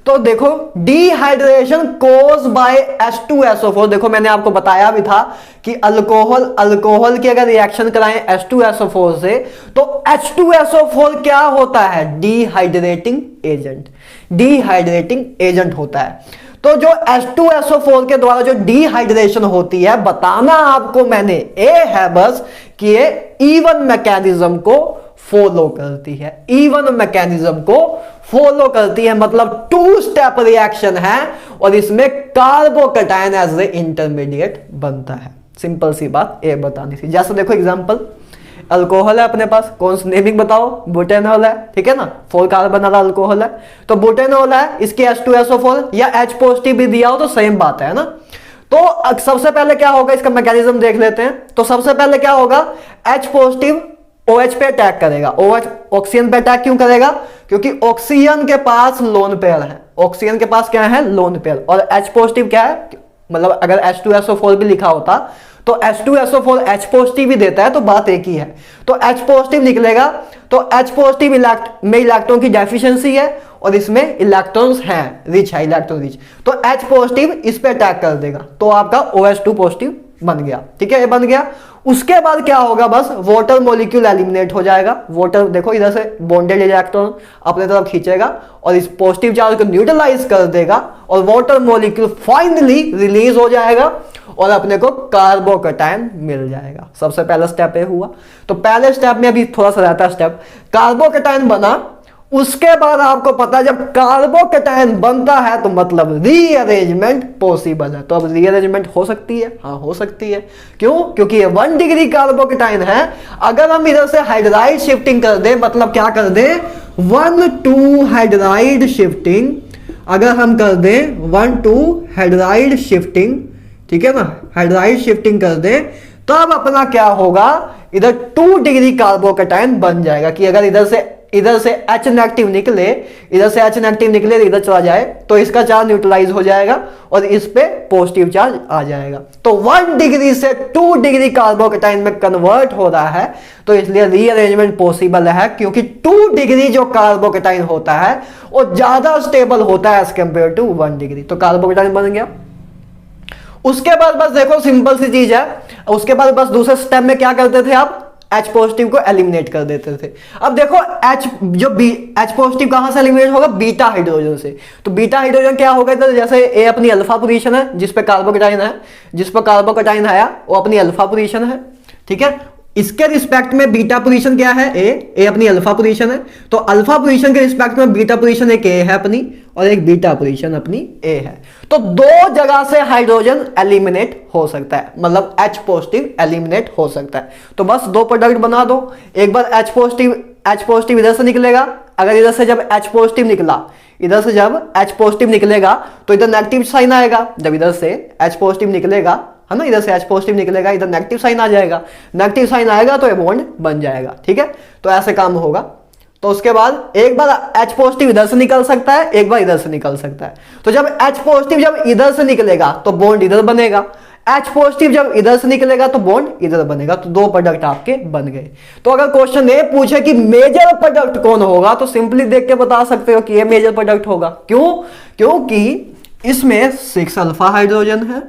तो देखो डिहाइड्रेशन कॉज बाय H2SO4। देखो मैंने आपको बताया भी था कि अल्कोहल की अगर रिएक्शन कराएं H2SO4 से तो H2SO4 क्या होता है? डिहाइड्रेटिंग एजेंट होता है। तो जो H2SO4 के द्वारा जो डिहाइड्रेशन होती है, बताना आपको मैंने ये है बस कि ये E1 मैकेनिज्म को फॉलो करती है। E1 मैकेनिज्म को फॉलो करती है, मतलब 2 स्टेप रिएक्शन है और इसमें कार्बोकैटायन एज ए इंटरमीडिएट बनता है। सिंपल सी बात ये बतानी थी। जैसे देखो एग्जांपल, अल्कोहल है अपने पास, कौन सी नेमिंग बताओ? बुटेनॉल है, ठीक है ना, 4 कार्बन वाला अल्कोहल है। तो बुटेनॉल है, इसकी H2SO4 या H पॉजिटिव भी दिया हो तो सेम बात है ना। तो सबसे पहले क्या होगा, इसका मैकेनिज्म देख लेते हैं। तो सबसे पहले क्या होगा, H पॉजिटिव OH पे अटैक करेगा। OH ऑक्सीजन पे अटैक क्यों करेगा? क्योंकि ऑक्सीजन के पास लोन पेयर है। ऑक्सीजन के पास क्या है? Lone pair. और H पॉजिटिव क्या है? मतलब अगर H2SO4 भी लिखा होता तो H2SO4 H पॉजिटिव भी देता है, तो बात एक ही है। तो H पॉजिटिव निकलेगा, तो H पॉजिटिव में इलेक्ट्रॉन की डेफिशिएंसी है और इसमें इलेक्ट्रॉन्स हैं रिच है, इलेक्ट्रॉन रिच। तो H पॉजिटिव इस पे अटैक कर देगा, तो आपका OH2 पॉजिटिव बन गया, ठीक है, ये बन गया। उसके बाद क्या होगा, बस वाटर मॉलिक्यूल एलिमिनेट हो जाएगा। वाटर देखो इधर से बॉन्डेड इलेक्ट्रॉन अपने तरफ खींचेगा और इस पॉजिटिव चार्ज को न्यूट्रलाइज कर देगा और वाटर मॉलिक्यूल फाइनली रिलीज हो जाएगा और अपने को कार्बोकैटायन मिल जाएगा। सबसे पहला स्टेप ये हुआ। तो पहले स्टेप में अभी थोड़ा सा रहता है स्टेप, कार्बोकैटायन बना। उसके बाद आपको पता है जब कार्बोकैटायन बनता है तो मतलब रीअरेंजमेंट पॉसिबल है। तो अब रीअरेंजमेंट हो सकती है, हाँ हो सकती है। क्यों? क्योंकि ये 1 डिग्री कार्बोकैटायन है। अगर हम इधर से हाइड्राइड शिफ्टिंग कर दें, मतलब क्या कर दें, 1-2 हाइड्राइड शिफ्टिंग, अगर हम कर दें 1-2 हाइड्राइड शिफ्टिंग, ठीक है ना, हाइड्राइड शिफ्टिंग कर दे, तब अपना क्या होगा, इधर 2 डिग्री कार्बोकेटाइन बन जाएगा। कि अगर इधर से H नेगेटिव निकले, इधर से H नेगेटिव निकले, इधर चला जाए, तो इसका चार्ज न्यूट्रलाइज हो जाएगा और इस पे पॉजिटिव चार्ज आ जाएगा। तो 1 डिग्री से 2 डिग्री कार्बोकेटाइन में कन्वर्ट हो रहा है, तो इसलिए रीअरेंजमेंट पॉसिबल है, क्योंकि 2 डिग्री जो कार्बोकेटाइन होता है वो ज्यादा स्टेबल होता है एज कंपेयर टू 1 डिग्री। तो कार्बोकेटाइन बन गया। उसके बाद बस देखो सिंपल सी चीज है, उसके बाद बस दूसरे स्टेप में क्या करते थे आप, H पॉजिटिव को एलिमिनेट कर देते थे। अब देखो H पॉजिटिव कहां से एलिमिनेट होगा, बीटा हाइड्रोजन से। तो बीटा हाइड्रोजन क्या होगा, इधर जैसे ए अपनी अल्फा पोजीशन है, जिस पे कार्बोकेटाइन है, जिस पर कार्बोकेटाइन आया वो अपनी अल्फा पोजीशन है, ठीक है। इसके रिस्पेक्ट में बीटा पोजीशन क्या है, ए अपनी अल्फा पोजीशन है। तो अल्फा पोजीशन के रिस्पेक्ट में बीटा पोजीशन एक ए है अपनी, और एक बीटा पोजीशन अपनी ए है। तो 2 जगह से हाइड्रोजन एलिमिनेट हो सकता है, मतलब H पॉजिटिव एलिमिनेट हो सकता है। तो बस 2 प्रोडक्ट बना दो। एक बार H पॉजिटिव इधर से निकलेगा, अगर इधर से जब H पॉजिटिव निकला, इधर से जब H पॉजिटिव निकलेगा तो इधर नेगेटिव साइन आएगा। जब इधर से H पॉजिटिव निकलेगा, है ना, इधर से H पॉजिटिव निकलेगा, इधर नेगेटिव साइन आ जाएगा। नेगेटिव साइन आएगा तो ये बॉन्ड बन जाएगा, ठीक है। तो ऐसे काम होगा। तो उसके बाद एक बार H पॉजिटिव इधर से निकल सकता है, एक बार इधर से निकल सकता है। तो जब H पॉजिटिव जब इधर से निकलेगा तो बॉन्ड इधर बनेगा, H पॉजिटिव जब इधर से निकलेगा तो बॉन्ड इधर बनेगा। तो 2 प्रोडक्ट आपके बन गए। तो अगर क्वेश्चन ये पूछे कि मेजर प्रोडक्ट कौन होगा, तो सिंपली देख के बता सकते हो कि ये मेजर प्रोडक्ट होगा। क्यों? क्योंकि इसमें 6 अल्फा हाइड्रोजन है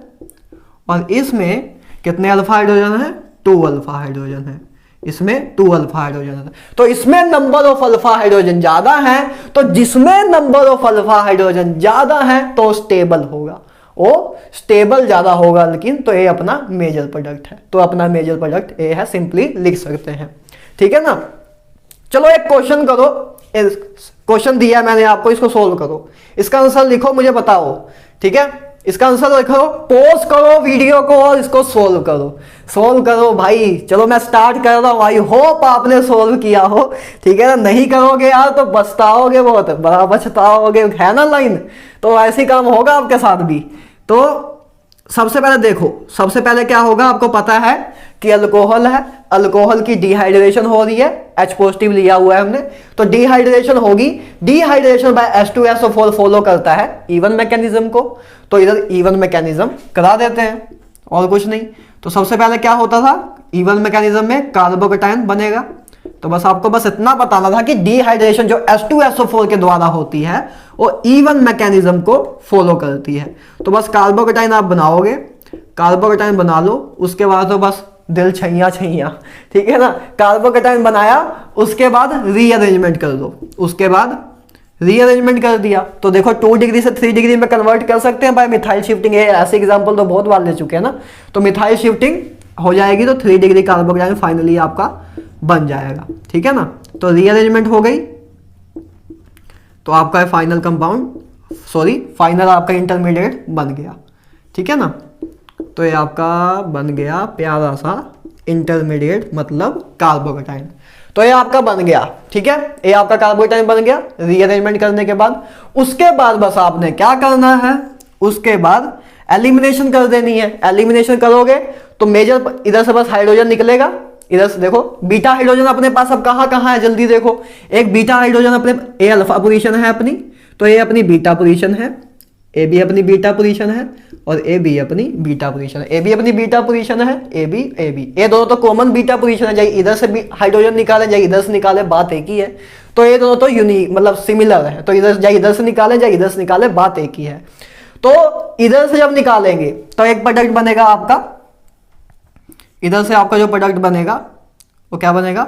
और इसमें कितने अल्फा हाइड्रोजन है, 2 अल्फा हाइड्रोजन है। इसमें 2 अल्फा हाइड्रोजन है। तो इसमें नंबर ऑफ अल्फा हाइड्रोजन ज्यादा है, तो जिसमें नंबर ऑफ अल्फा हाइड्रोजन ज्यादा है तो स्टेबल होगा, वो स्टेबल ज्यादा होगा। लेकिन तो ये अपना मेजर प्रोडक्ट है। तो अपना मेजर प्रोडक्ट ये है, सिंपली लिख सकते हैं, ठीक है ना। चलो एक क्वेश्चन करो, क्वेश्चन दिया मैंने आपको, इसको सोल्व करो, इसका आंसर लिखो, मुझे बताओ, ठीक है। इसका आंसर लिखो, पॉज करो वीडियो को और इसको सोल्व करो भाई। चलो मैं स्टार्ट कर रहा हूं, आई होप आपने सोल्व किया हो, ठीक है ना। नहीं करोगे यार तो पछताओगे, बहुत बड़ा पछताओगे, है ना लाइन। तो ऐसे काम होगा आपके साथ भी। तो सबसे पहले देखो, सबसे पहले क्या होगा, आपको पता है कि अल्कोहल है, अल्कोहल की डिहाइड्रेशन हो रही है, H पॉजिटिव लिया हुआ है हमने, तो डिहाइड्रेशन होगी। डिहाइड्रेशन बाय H2SO4 फॉलो करता है इवन मैकेनिज्म को, तो इधर इवन मैकेनिज्म करा देते हैं, और कुछ नहीं। तो सबसे पहले क्या होता था, इवन मैकेनिज्म में कार्बोकेटाइन बनेगा। तो बस आपको बस इतना बताना था कि डिहाइड्रेशन जो H2SO4 के द्वारा होती है वो इवन मैकेनिज्म को फॉलो करती है। तो बस कार्बोकेटाइन आप बनाओगे, कार्बोकेटाइन बना लो, उसके बाद तो बस दिल छैया, ठीक है ना। कार्बोकेटाइन बनाया, उसके बाद रीअरेंजमेंट कर दो, उसके बाद रीअरेंजमेंट कर दिया तो देखो 2 डिग्री से 3 डिग्री में कन्वर्ट कर सकते हैं बाय मिथाइल शिफ्टिंग। ये ऐसे एग्जांपल तो बहुत बार ले चुके हैं ना। तो मिथाइल शिफ्टिंग हो जाएगी तो 3 डिग्री कार्बोकेटाइन फाइनली आपका बन जाएगा, ठीक है ना। तो रीअरेंजमेंट हो गई तो आपका फाइनल कंपाउंड, सॉरी फाइनल आपका इंटरमीडिएट बन गया, ठीक है ना। तो ये आपका बन गया प्यारा सा इंटरमीडिएट, मतलब कार्बोकेटाइन। तो ये आपका बन गया, ठीक है, ये आपका कार्बोकेटाइन बन गया रीअरेंजमेंट करने के बाद। उसके बाद बस आपने क्या करना है, उसके बाद एलिमिनेशन कर देनी है। एलिमिनेशन करोगे तो मेजर इधर से बस हाइड्रोजन निकलेगा। इधर से देखो बीटा हाइड्रोजन अपने पास अब कहाँ है, जल्दी देखो। एक बीटा हाइड्रोजन अपने ए अल्फा पोजीशन है अपनी, तो ये अपनी बीटा पोजीशन है, ए भी अपनी बीटा पोजीशन है और ए बी अपनी बीटा पोजीशन है। ए बी अपनी बीटा पोजीशन है, ए बी ये दोनों तो कॉमन बीटा पोजीशन है। चाहे इधर से भी हाइड्रोजन निकाले चाहे इधर से निकाले, बात एक ही है। तो ये दोनों तो यूनिक मतलब सिमिलर है। तो इधर चाहे इधर से निकाले चाहे इधर से निकाले, बात एक ही है। तो इधर से जब निकालेंगे तो एक प्रोडक्ट बनेगा आपका, इधर से आपका जो प्रोडक्ट बनेगा वो क्या बनेगा,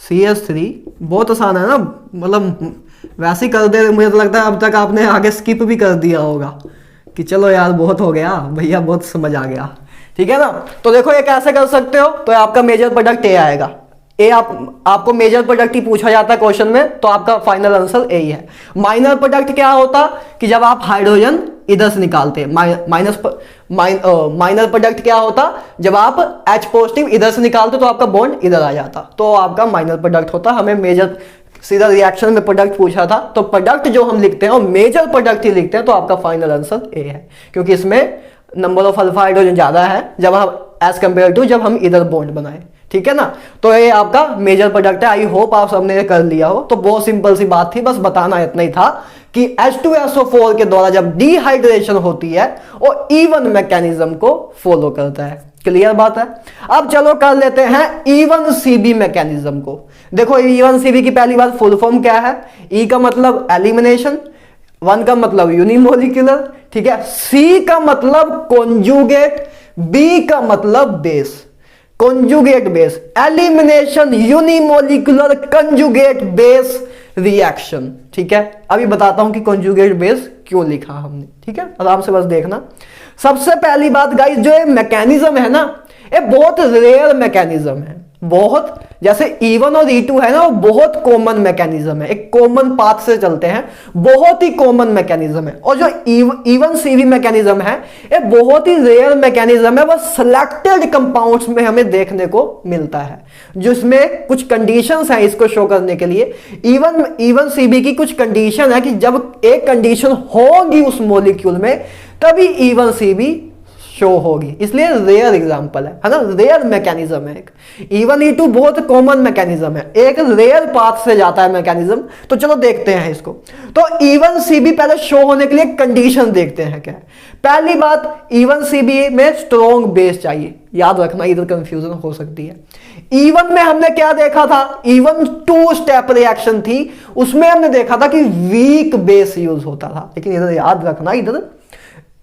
CH3। बहुत आसान है ना, मतलब वैसे ही कर दे। मुझे तो लगता है अब तक आपने आगे स्किप भी कर दिया होगा कि चलो यार बहुत हो गया भैया, बहुत समझ आ गया, ठीक है ना। तो देखो ये कैसे कर सकते हो, तो आपका मेजर प्रोडक्ट ए आएगा। ए आपको मेजर प्रोडक्ट ही पूछा जाता है क्वेश्चन में, तो आपका फाइनल आंसर ए ही है। माइनर प्रोडक्ट क्या होता कि जब आप हाइड्रोजन इधर से निकालते हैं, माइनर प्रोडक्ट क्या होता जब आप H पॉजिटिव इधर से निकालते तो आपका बॉन्ड इधर आ जाता, तो आपका माइनर प्रोडक्ट होता। हमें मेजर सीधा रिएक्शन में प्रोडक्ट पूछा था, तो प्रोडक्ट जो हम लिखते हैं और मेजर प्रोडक्ट ही लिखते हैं, तो आपका फाइनल आंसर ए है, क्योंकि इसमें नंबर ऑफ अल्फा हाइड्रोजन ज्यादा है जब हम एज कंपेयर टू जब हम इधर बॉन्ड बनाए, ठीक है ना। तो ये आपका मेजर प्रोडक्ट है। आई होप आप सबने कर लिया हो। तो बहुत सिंपल सी बात थी, बस बताना इतना ही था कि H2SO4 के द्वारा जब डिहाइड्रेशन होती है वो इवन मैकेनिज्म को फॉलो करता है। क्लियर बात है। अब चलो कर लेते हैं इवन सीबी मैकेनिज्म को। देखो इवन सीबी की पहली बात फुल फॉर्म क्या है। ई का मतलब एलिमिनेशन, 1 का मतलब यूनिमोलिकुलर, ठीक है। सी का मतलब कॉन्जुगेट, बी का मतलब base, conjugate base, elimination, unimolecular, conjugate base reaction, ठीक है। अभी बताता हूं कि कॉन्जुगेट बेस क्यों लिखा हमने, ठीक है, आराम से बस देखना। सबसे पहली बात गाइस, जो ये मैकेनिज्म है ना, ये बहुत रेयर मैकेनिज्म है, बहुत, जैसे E1 और E2 है ना, वो बहुत कॉमन मैकेनिज्म है, एक कॉमन पाथ से चलते हैं, बहुत ही कॉमन मैकेनिज्म है। और जो E1 CV मैकेनिज्म है, ये बहुत ही रेयर मैकेनिज्म है, बस सिलेक्टेड कंपाउंड्स में हमें देखने को मिलता है, जिसमें कुछ कंडीशंस हैं इसको शो करने के लिए। E1 CV की कुछ कंडीशन है कि जब एक कंडीशन होगी उस मॉलिक्यूल में, तभी E1 CV शो होगी, इसलिए रेयर एग्जांपल है ना, रेयर मैकेनिज्म है एक। E1 E2 बहुत कॉमन मैकेनिज्म है, एक रेयर पाथ से जाता है मैकेनिज्म। तो चलो देखते हैं इसको। तो E1 CB पहले शो होने के लिए कंडीशन देखते हैं क्या है। पहली बात, E1 CB में स्ट्रॉन्ग बेस चाहिए, याद रखना, इधर कंफ्यूजन हो सकती है। E1 में हमने क्या देखा था, E1 2 स्टेप रिएक्शन थी, उसमें हमने देखा था कि वीक बेस यूज होता था, लेकिन इधर याद रखना, इधर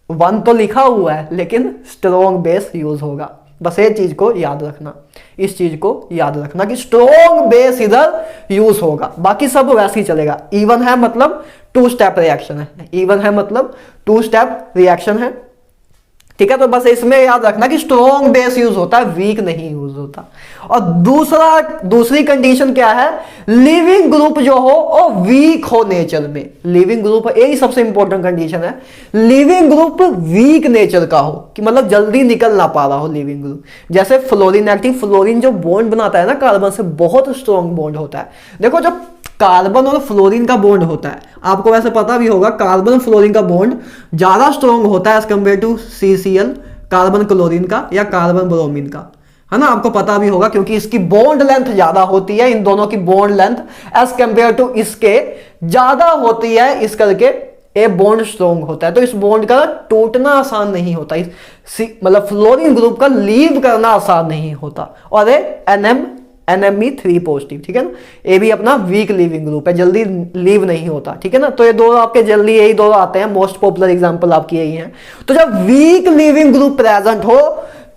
1 तो लिखा हुआ है लेकिन स्ट्रॉन्ग बेस यूज होगा, बस ये चीज को याद रखना, इस चीज को याद रखना कि स्ट्रॉन्ग बेस इधर यूज होगा, बाकी सब वैसे ही चलेगा। E1 है मतलब 2 स्टेप रिएक्शन है, E1 है मतलब 2 स्टेप रिएक्शन है, ठीक है। तो बस इसमें याद रखना कि स्ट्रॉन्ग बेस यूज होता है, वीक नहीं यूज होता। और दूसरी कंडीशन क्या है, लिविंग ग्रुप जो हो वो वीक हो नेचर में, लिविंग ग्रुप, यही सबसे इंपॉर्टेंट कंडीशन है, लिविंग ग्रुप वीक नेचर का हो, कि मतलब जल्दी निकल ना पा रहा हो लिविंग ग्रुप। जैसे फ्लोरीन एक्टिव, फ्लोरीन जो बॉन्ड बनाता है ना कार्बन से, बहुत स्ट्रॉन्ग बॉन्ड होता है। देखो जो कार्बन और फ्लोरीन का बॉन्ड होता है, आपको वैसे पता भी होगा, कार्बन फ्लोरीन का बॉन्ड ज्यादा स्ट्रॉन्ग होता है as compare to CCl, carbon chlorine का या कार्बन ब्रोमीन का, है ना, आपको पता भी होगा, क्योंकि इसकी बॉन्ड लेंथ ज्यादा होती है, इन दोनों की bond length as compare to इसके ज्यादा होती है, इस करके ये बॉन्ड स्ट्रॉन्ग होता है। तो इस बॉन्ड का टूटना आसान नहीं होता, मतलब फ्लोरीन ग्रुप का लीव करना आसान नहीं होता। और ये NMe3 पॉजिटिव, ठीक है ना, ये भी अपना वीक लीविंग ग्रुप है, जल्दी लीव नहीं होता, ठीक है ना। तो ये दोनों आपके जल्दी, यही दोनों आते हैं, मोस्ट पॉपुलर एग्जांपल आपकी यही है। तो जब वीक लीविंग ग्रुप प्रेजेंट हो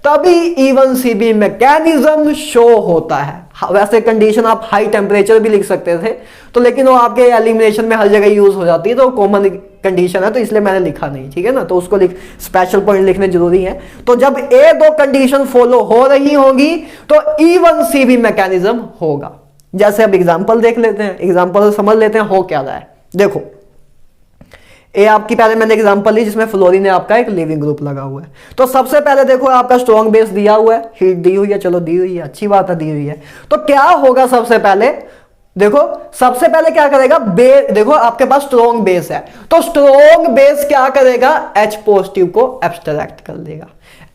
तभी E1 CB मैकेनिज्म शो होता है। वैसे कंडीशन आप हाई टेम्परेचर भी लिख सकते थे, तो लेकिन वो आपके एलिमिनेशन में हर जगह यूज हो जाती है, तो कॉमन कंडीशन है, तो इसलिए मैंने लिखा नहीं, ठीक है ना। तो उसको स्पेशल पॉइंट लिखने जरूरी है। तो जब ये 2 कंडीशन फॉलो हो रही होंगी तो E1 CB मैकेनिज्म होगा। जैसे अब एग्जांपल देख लेते हैं, एग्जांपल समझ लेते हैं हो क्या रहा है। देखो ये आपकी पहले मैंने एग्जांपल ली जिसमें फ्लोरीन है आपका एक लिविंग ग्रुप लगा हुआ है। तो सबसे पहले देखो आपका स्ट्रॉन्ग बेस दिया हुआ है, हीट दी हुई है, चलो दी हुई है, अच्छी बात है, दी हुई है। तो क्या होगा, सबसे पहले देखो, सबसे पहले क्या करेगा, देखो आपके पास स्ट्रॉन्ग बेस है, तो स्ट्रॉन्ग बेस क्या करेगा, H पॉजिटिव को एब्स्ट्रैक्ट कर देगा।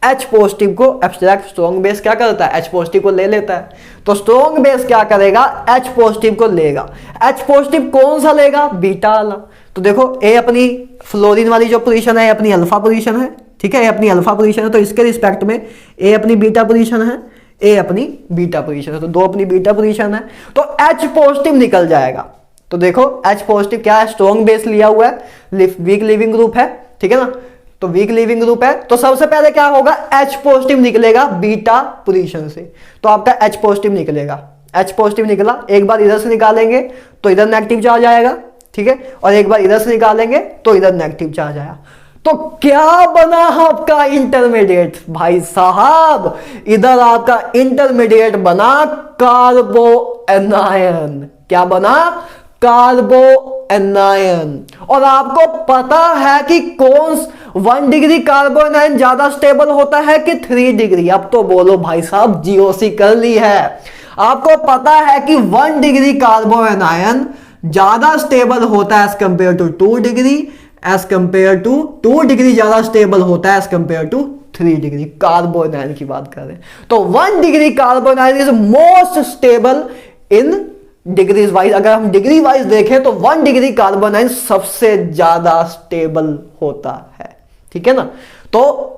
H पॉजिटिव को एब्स्ट्रैक्ट, स्ट्रॉन्ग बेस क्या करता है, H पॉजिटिव को ले लेता है। तो स्ट्रॉन्ग बेस क्या करेगा, H पॉजिटिव को लेगा। H पॉजिटिव कौन सा लेगा, बीटा वाला। तो देखो ये अपनी फ्लोरीन वाली जो पोजीशन है, अपनी अल्फा पोजीशन है, ठीक है, ये अपनी अल्फा पोजीशन है, तो इसके रिस्पेक्ट में ये अपनी बीटा पोजीशन है, ए अपनी बीटा पोजीशन है, तो 2 अपनी बीटा पोजीशन है, तो H पॉजिटिव निकल जाएगा। तो देखो H पॉजिटिव क्या है, स्ट्रॉन्ग बेस लिया हुआ है, वीक लिविंग ग्रुप है, ठीक है ना। तो वीक लिविंग ग्रुप है, तो सबसे पहले क्या होगा, H पॉजिटिव निकलेगा बीटा पोजीशन से, तो आपका H पॉजिटिव निकलेगा। H पॉजिटिव निकला, एक बार इधर से निकालेंगे तो इधर नेगेटिव चार्ज आएगा, ठीक है, और एक बार इधर से निकालेंगे तो इधर नेगेटिव चार्ज आया। तो क्या बना आपका इंटरमीडिएट, भाई साहब, इधर आपका इंटरमीडिएट बना कार्बो एनायन। क्या बना, कार्बो एनायन। और आपको पता है कि कौन 1 डिग्री कार्बो एनायन ज्यादा स्टेबल होता है कि 3 डिग्री। अब तो बोलो भाई साहब, GOC कर ली है। आपको पता है कि 1 डिग्री कार्बोनाइन ज्यादा स्टेबल होता है as compare to 2 degree, as compare to 2 degree ज्यादा स्टेबल होता है as compare to 3 degree. Carbanion की बात कर रहे हैं तो 1 degree carbanion is most stable in degrees wise. अगर हम डिग्री वाइज देखें तो 1 डिग्री कार्बोनाइन सबसे ज्यादा स्टेबल होता है, ठीक है ना। तो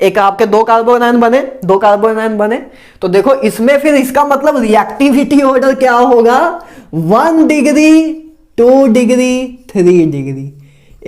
एक आपके दो कार्बोनाइन बने, तो देखो इसमें फिर इसका मतलब रिएक्टिविटी ऑर्डर क्या होगा, 1 डिग्री 2 डिग्री 3 डिग्री।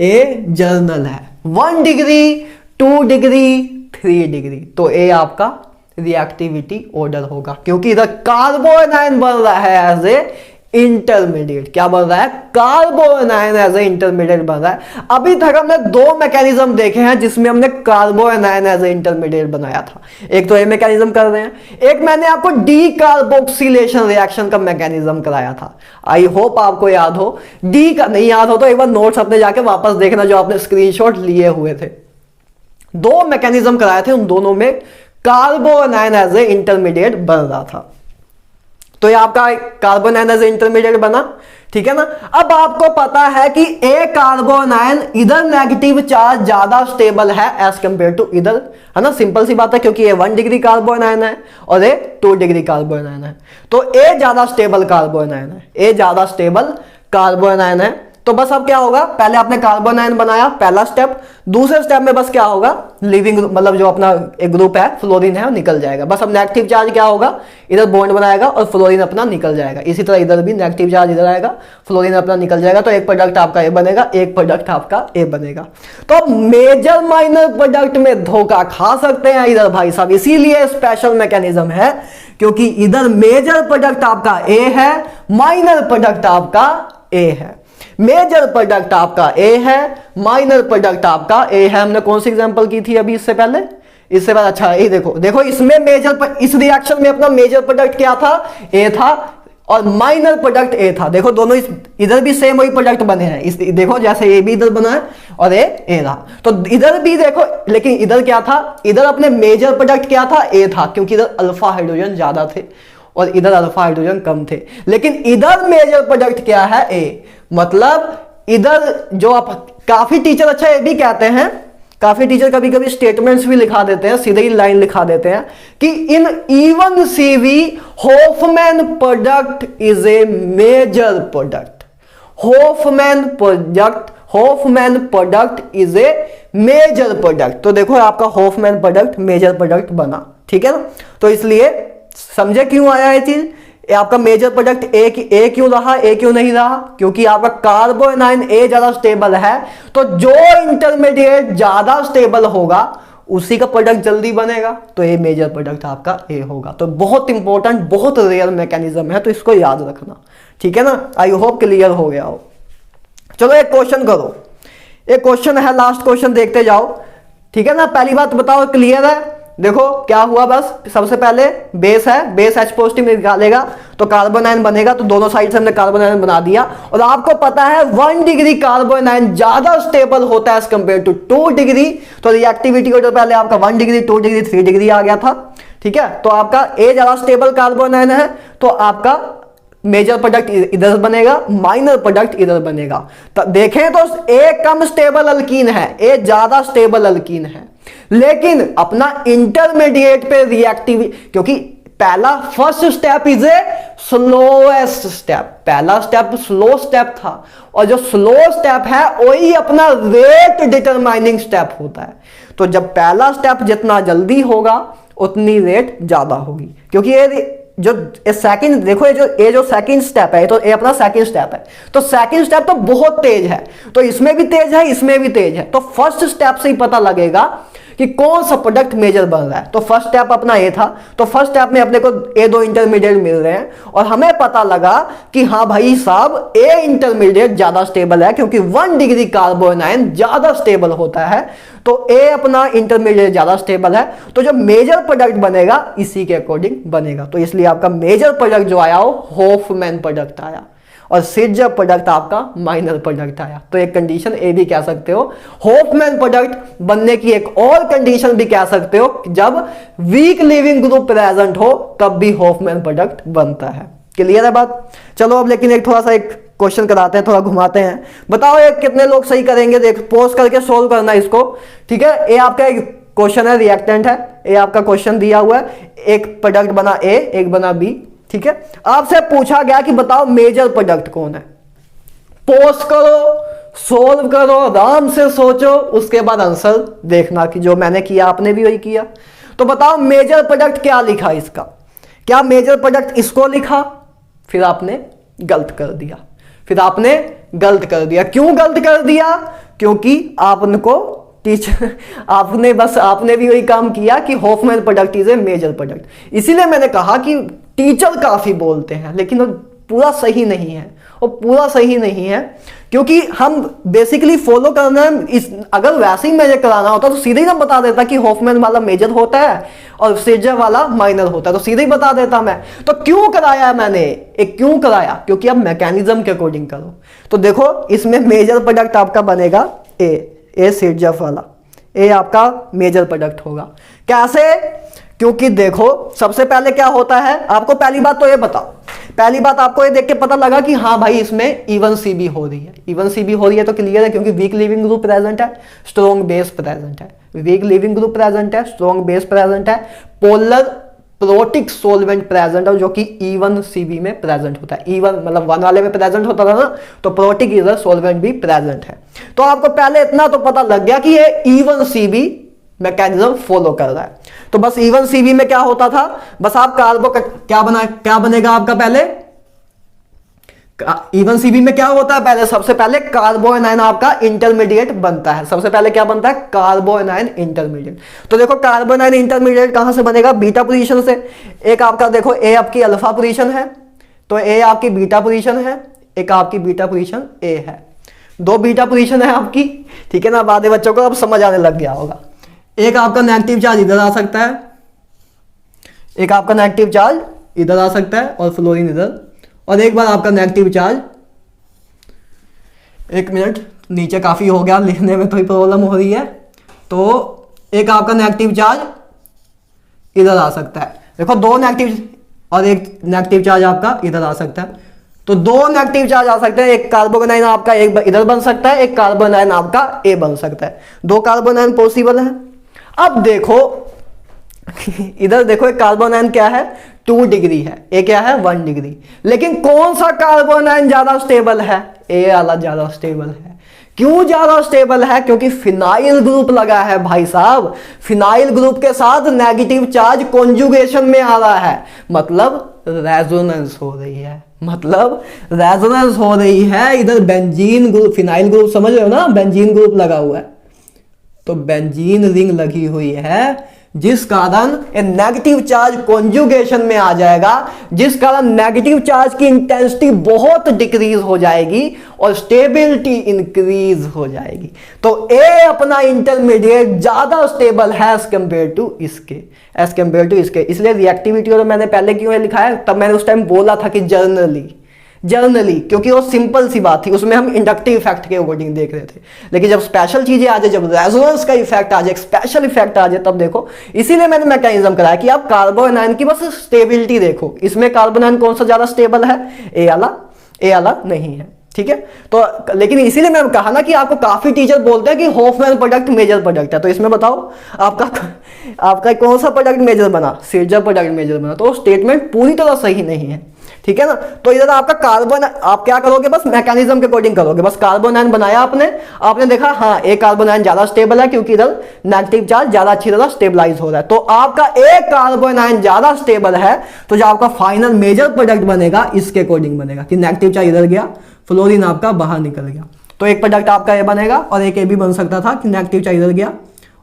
ए जर्नल है 1 डिग्री 2 डिग्री 3 डिग्री, तो ए आपका रिएक्टिविटी ऑर्डर होगा, क्योंकि इधर कार्बोनाइन बन रहा है एज ए इंटरमीडिएट। क्या बन रहा है, कार्बोनाइन एज ए इंटरमीडिएट बन रहा है। अभी तक हमने दो मैकेनिज्म देखे हैं जिसमें हमने कार्बोनाइन एज ए इंटरमीडिएट बनाया था। एक तो ये मैकेनिज्म कर रहे हैं, एक मैंने आपको डीकार्बोक्सिलेशन रिएक्शन का मैकेनिज्म कराया था। आई होप आपको याद हो। डी का नहीं याद हो तो एक बार नोट्स अपने जाके वापस देखना जो आपने स्क्रीनशॉट लिए हुए थे। दो मैकेनिज्म कराए थे, उन दोनों में कार्बोनाइन एज ए इंटरमीडिएट बन रहा था। तो ये आपका कार्बोनाइन एज ए इंटरमीडिएट बना, ठीक है ना। अब आपको पता है कि ए कार्बोनाइन इधर नेगेटिव चार्ज ज्यादा स्टेबल है एज कंपेयर टू इधर, है ना। सिंपल सी बात है, क्योंकि ए 1 डिग्री कार्बोनाइन है और ए 2 डिग्री कार्बोनाइन है, तो ए ज्यादा स्टेबल कार्बोनाइन है, ए ज्यादा स्टेबल कार्बोनाइन है। तो बस अब क्या होगा, पहले आपने कार्बोनाइन बनाया, पहला स्टेप। दूसरे स्टेप में बस क्या होगा, लिविंग मतलब जो अपना एक ग्रुप है फ्लोरीन है वो निकल जाएगा। बस अब नेगेटिव चार्ज क्या होगा, इधर बॉन्ड बनाएगा और फ्लोरीन अपना निकल जाएगा। इसी तरह इधर भी नेगेटिव चार्ज इधर आएगा, फ्लोरीन अपना निकल जाएगा। तो एक प्रोडक्ट आपका ए बनेगा, एक प्रोडक्ट आपका ए बनेगा। तो अब मेजर माइनर प्रोडक्ट में धोखा खा सकते हैं इधर भाई साहब, इसीलिए स्पेशल मैकेनिज्म है, क्योंकि इधर मेजर प्रोडक्ट आपका ए है, माइनर प्रोडक्ट आपका ए है। मेजर प्रोडक्ट आपका ए है, माइनर प्रोडक्ट आपका ए है। हमने कौन सी एग्जांपल की थी अभी इससे पहले, इससे बाद अच्छा ये देखो इसमें मेजर, इस रिएक्शन में अपना मेजर प्रोडक्ट क्या था, ए था, और माइनर प्रोडक्ट ए था। देखो दोनों इधर भी सेम वही प्रोडक्ट बने हैं। इस देखो जैसे ए भी इधर बना है और ए रहा, तो इधर भी देखो, लेकिन इधर क्या था, इधर अपने मेजर प्रोडक्ट क्या था, ए था, क्योंकि इधर अल्फा हाइड्रोजन ज्यादा थे और इधर अल्फा हाइड्रोजन कम थे। लेकिन इधर मेजर प्रोडक्ट क्या है, ए। मतलब इधर जो आप, काफी टीचर अच्छा ये भी कहते हैं, काफी टीचर कभी कभी स्टेटमेंट्स भी लिखा देते हैं, सीधे ही लाइन लिखा देते हैं कि in E one CB Hofmann product is a major product. Hofmann product is a major product. तो देखो आपका होफमैन प्रोडक्ट मेजर प्रोडक्ट बना, ठीक है ना। तो इसलिए समझे क्यों आया ये चीज, आपका मेजर प्रोडक्ट ए क्यों रहा, ए क्यों नहीं रहा, क्योंकि आपका कार्बोनाइन ए ज्यादा स्टेबल है। तो जो इंटरमीडिएट ज्यादा स्टेबल होगा उसी का प्रोडक्ट जल्दी बनेगा, तो ये मेजर प्रोडक्ट आपका ए होगा। तो बहुत इंपॉर्टेंट, बहुत रेयर मैकेनिज्म है, तो इसको याद रखना, ठीक है ना। आई होप क्लियर हो गया हो। चलो एक क्वेश्चन करो, एक क्वेश्चन है, लास्ट क्वेश्चन देखते जाओ, ठीक है ना। पहली बात बताओ क्लियर है। देखो क्या हुआ, बस सबसे पहले बेस है, बेस H पॉजिटिव निकालेगा तो कार्बोनाइन बनेगा, तो दोनों साइड से हमने कार्बोनाइन बना दिया। और आपको पता है 1 डिग्री कार्बोनाइन ज्यादा स्टेबल होता है एज कंपेयर टू 2 डिग्री। तो रिएक्टिविटी ऑर्डर पहले आपका 1 डिग्री 2 डिग्री 3 डिग्री आ गया था, ठीक है। तो आपका ए ज्यादा स्टेबल कार्बोनाइन है, तो आपका मेजर प्रोडक्ट इधर बनेगा, माइनर प्रोडक्ट इधर बनेगा। तो देखें तो ए कम स्टेबल अल्कीन है, ए ज्यादा स्टेबल अल्कीन है, लेकिन अपना इंटरमीडिएट पे रिएक्टिव, क्योंकि पहला first step is a slowest step, पहला स्टेप स्लो स्टेप था, और जो स्लो स्टेप है वही अपना रेट डिटरमाइनिंग स्टेप होता है। तो जब पहला स्टेप जितना जल्दी होगा उतनी रेट ज्यादा होगी, क्योंकि ये जो सेकंड देखो, ये जो सेकंड स्टेप है, तो ये अपना सेकंड स्टेप है, तो सेकंड स्टेप तो बहुत तेज है, तो इसमें भी तेज है, इसमें भी तेज है। तो फर्स्ट स्टेप से ही पता लगेगा कि कौन सा प्रोडक्ट मेजर बन रहा है। तो फर्स्ट स्टेप अपना ए था, तो फर्स्ट स्टेप में अपने को ए दो इंटरमीडिएट मिल रहे हैं, और हमें पता लगा कि हाँ भाई साहब ए इंटरमीडिएट ज्यादा स्टेबल है, क्योंकि 1 डिग्री कार्बोनाइन ज्यादा स्टेबल होता है, तो ए अपना इंटरमीडिएट ज्यादा स्टेबल है। तो जो मेजर प्रोडक्ट बनेगा इसी के अकॉर्डिंग बनेगा। तो इसलिए आपका मेजर प्रोडक्ट जो आया हो होफमैन प्रोडक्ट आया। और सिर्जा प्रोडक्ट आपका माइनर प्रोडक्ट आया। तो एक कंडीशन ए भी कह सकते हो। होफमैन प्रोडक्ट बनने की एक और कंडीशन भी कह सकते हो, जब वीक लीविंग ग्रुप प्रेजेंट हो तब भी होफमैन प्रोडक्ट बनता है। क्लियर है बात? चलो अब लेकिन एक थोड़ा सा एक क्वेश्चन कराते हैं, थोड़ा घुमाते हैं। बताओ ये कितने लोग सही करेंगे? देख पोस्ट करके सोल्व करना इसको, ठीक है। ये आपका एक क्वेश्चन है, रिएक्टेंट है, ये आपका क्वेश्चन दिया हुआ है, एक प्रोडक्ट बना ए, एक बना बी, ठीक है। आपसे पूछा गया कि बताओ मेजर प्रोडक्ट कौन है। पोस्ट करो, सोल्व करो, आराम से सोचो, उसके बाद आंसर देखना कि जो मैंने किया आपने भी वही किया। तो बताओ मेजर प्रोडक्ट क्या लिखा इसका? क्या मेजर प्रोडक्ट इसको लिखा? फिर आपने गलत कर दिया, फिर आपने गलत कर दिया। क्यों गलत कर दिया? क्योंकि आपको टीचर आपने भी वही काम किया कि Hofmann product is a major product. इसीलिए मैंने कहा कि टीचर काफी बोलते हैं लेकिन वो पूरा सही नहीं है, वो पूरा सही नहीं है, क्योंकि हम बेसिकली फॉलो करना है। अगर वैसे ही मेजर कराना होता तो सीधे ही ना बता देता कि होफमैन वाला मेजर होता है और सिर्जा वाला माइनर होता है, तो सीधे ही बता देता मैं। तो क्यों कराया मैंने? एक क्यों कराया? क्योंकि अब मैकेनिज्म के अकॉर्डिंग करो। तो देखो इसमें मेजर प्रोडक्ट आपका बनेगा ए सिर्जा वाला, ए आपका मेजर प्रोडक्ट होगा। कैसे? क्योंकि देखो सबसे पहले क्या होता है, आपको पहली बात तो ये बताओ, पहली बात आपको ये देख के पता लगा कि हाँ भाई इसमें इवन सीबी हो रही है। इवन सीबी हो रही है तो क्लियर है, क्योंकि वीक लिविंग ग्रुप प्रेजेंट है, स्ट्रॉन्ग बेस प्रेजेंट है। वीक लिविंग ग्रुप प्रेजेंट है, स्ट्रॉन्ग बेस प्रेजेंट है, पोलर प्रोटिक सोलवेंट प्रेजेंट है जो कि E1 CB में प्रेजेंट होता है। E1 मतलब 1 वाले में प्रेजेंट होता था ना, तो प्रोटिक इधर सोलवेंट भी प्रेजेंट है। तो आपको पहले इतना तो पता लग गया कि ये E1 CB मैकेनिज्म फॉलो कर रहा है। तो बस E1 CB में क्या होता था, बस आप कार्बो क्या बनेगा आपका पहले E1 CB में क्या होता है, पहले सबसे पहले कार्बोएनाइन आपका इंटरमीडिएट बनता है। सबसे पहले क्या बनता है? कार्बोएनाइन इंटरमीडिएट। तो देखो कार्बोएनाइन इंटरमीडिएट कहां से बनेगा? बीटा पोजीशन से। एक आपका देखो ए आपकी अल्फा पोजीशन है, तो ए आपकी बीटा पोजीशन है, एक आपकी बीटा पोजीशन ए है, दो बीटा पोजीशन है आपकी, ठीक है ना। बाद बच्चों को अब समझ आने लग गया होगा। एक आपका नेगेटिव चार्ज इधर आ सकता है, एक आपका नेगेटिव चार्ज इधर आ सकता है और फ्लोरीन इधर, और एक बार आपका नेगेटिव चार्ज, एक मिनट नीचे काफी हो गया, लिखने में थोड़ी प्रॉब्लम हो रही है। तो एक आपका नेगेटिव चार्ज इधर आ सकता है, देखो दो नेगेटिव, और एक नेगेटिव चार्ज आपका इधर आ सकता है। तो दो नेगेटिव चार्ज आ सकते हैं, एक कार्बोनाइन आपका एक इधर बन सकता है, एक कार्बोनाइन आपका ए बन सकता है। दो कार्बोनाइन पॉसिबल है। अब देखो इधर देखो एक कार्बोनाइन क्या है 2 डिग्री है, ए क्या है 1 डिग्री। लेकिन कौन सा कार्बोनाइन ज्यादा स्टेबल है? ए वाला ज्यादा स्टेबल है। क्यों ज्यादा स्टेबल है? क्योंकि फिनाइल ग्रुप लगा है भाई साहब। फिनाइल ग्रुप के साथ नेगेटिव चार्ज कॉन्जुगेशन में आ रहा है, मतलब रेजोनेंस हो रही है, मतलब रेजोनेंस हो रही है। इधर बेंजीन ग्रुप, फिनाइल ग्रुप समझ रहे हो ना, बेंजीन ग्रुप लगा हुआ है, तो बेंजीन रिंग लगी हुई है, जिस कारण नेगेटिव चार्ज कॉन्जुगेशन में आ जाएगा, जिस कारण नेगेटिव चार्ज की इंटेंसिटी बहुत डिक्रीज हो जाएगी और स्टेबिलिटी इंक्रीज हो जाएगी। तो ए अपना इंटरमीडिएट ज्यादा स्टेबल है एज कंपेयर टू इसके, एज कंपेयर टू इसके। इसलिए रिएक्टिविटी और मैंने पहले क्यों लिखा है, तब मैंने उस टाइम बोला था कि जर्नली, क्योंकि वो सिंपल सी बात थी, उसमें हम इंडक्टिव इफेक्ट के अकॉर्डिंग देख रहे थे। लेकिन जब स्पेशल चीजें आ जाए, जब रेजोनेंस का इफेक्ट आ जाए, स्पेशल इफेक्ट आ जाए, तब देखो। इसीलिए मैंने मैकेनिज्म कराया कि आप कार्बोनाइन की बस स्टेबिलिटी देखो। इसमें कार्बोनाइन कौन सा ज्यादा स्टेबल है? ए वाला नहीं है, ठीक है। तो लेकिन इसीलिए मैंने कहा ना कि आपको काफी टीचर बोलते हैं कि होफमैन प्रोडक्ट मेजर प्रोडक्ट है। तो इसमें बताओ आपका कौन सा प्रोडक्ट मेजर बना? सिर्जा प्रोडक्ट मेजर बना। तो स्टेटमेंट पूरी तरह सही नहीं है, ठीक है ना। तो इधर आपका कार्बन, आप क्या करोगे, बस मैकेनिज्म के अकॉर्डिंग करोगे। बस कार्बोनाइन बनाया आपने देखा हाँ एक कार्बोनाइन ज्यादा स्टेबल है, क्योंकि इधर नेगेटिव चार्ज ज्यादा अच्छी तरह स्टेबलाइज हो रहा है। तो आपका एक कार्बोनाइन ज्यादा स्टेबल है, तो जो आपका फाइनल मेजर प्रोडक्ट बनेगा इसके अकॉर्डिंग बनेगा कि नेगेटिव चार्ज इधर गया, फ्लोरीन आपका बाहर निकल गया। तो एक प्रोडक्ट आपका ए बनेगा, और एक ए भी बन सकता था कि नेगेटिव चार्ज इधर गया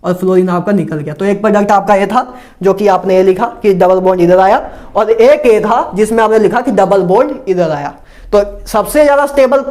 और फ्लोरीन आपका निकल गया। तो एक प्रोडक्ट आपका ये था जो कि आपने ये लिखा कि डबल बॉन्ड इधर आया, और एक ये था जिसमें आपने लिखा कि डबल बॉन्ड इधर आया। तो सबसे ज्यादा स्टेबल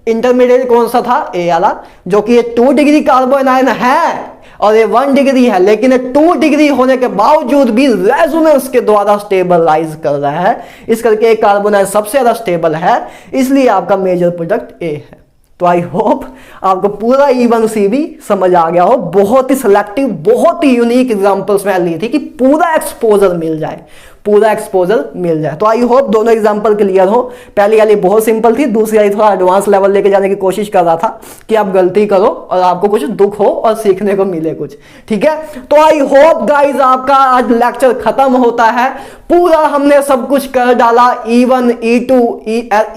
इंटरमीडिएट कौन सा था? ए वाला, जो कि ये 2 डिग्री कार्बोनाइन है। और ये 1 डिग्री है, लेकिन ये 2 डिग्री होने के बावजूद भी रेजोनेंस के द्वारा स्टेबलाइज कर रहा है। इस करके एक कार्बोनाइल सबसे ज्यादा स्टेबल है, इसलिए आपका मेजर प्रोडक्ट ए है। तो आई होप आपको पूरा E1CB समझ आ गया हो। बहुत ही सिलेक्टिव, बहुत ही यूनिक एग्जांपल्स में ली थी कि पूरा एक्सपोजर मिल जाए, पूरा एक्सपोजर मिल जाए। तो आई होप दोनों एग्जांपल क्लियर हो। पहली वाली बहुत सिंपल थी, दूसरी वाली थोड़ा एडवांस लेवल लेके जाने की कोशिश कर रहा था कि आप गलती करो और आपको कुछ दुख हो और सीखने को मिले कुछ, ठीक है। तो आई होप गाइज आपका आज लेक्चर खत्म होता है। पूरा हमने सब कुछ कर डाला, E1 E2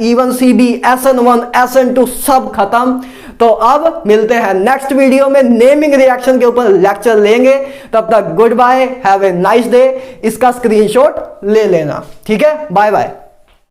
E1CB SN1 SN2 सब खत्म। तो अब मिलते हैं नेक्स्ट वीडियो में, नेमिंग रिएक्शन के ऊपर लेक्चर लेंगे। तब तक good bye, have a nice day. इसका स्क्रीनशॉट ले लेना, ठीक है। Bye bye.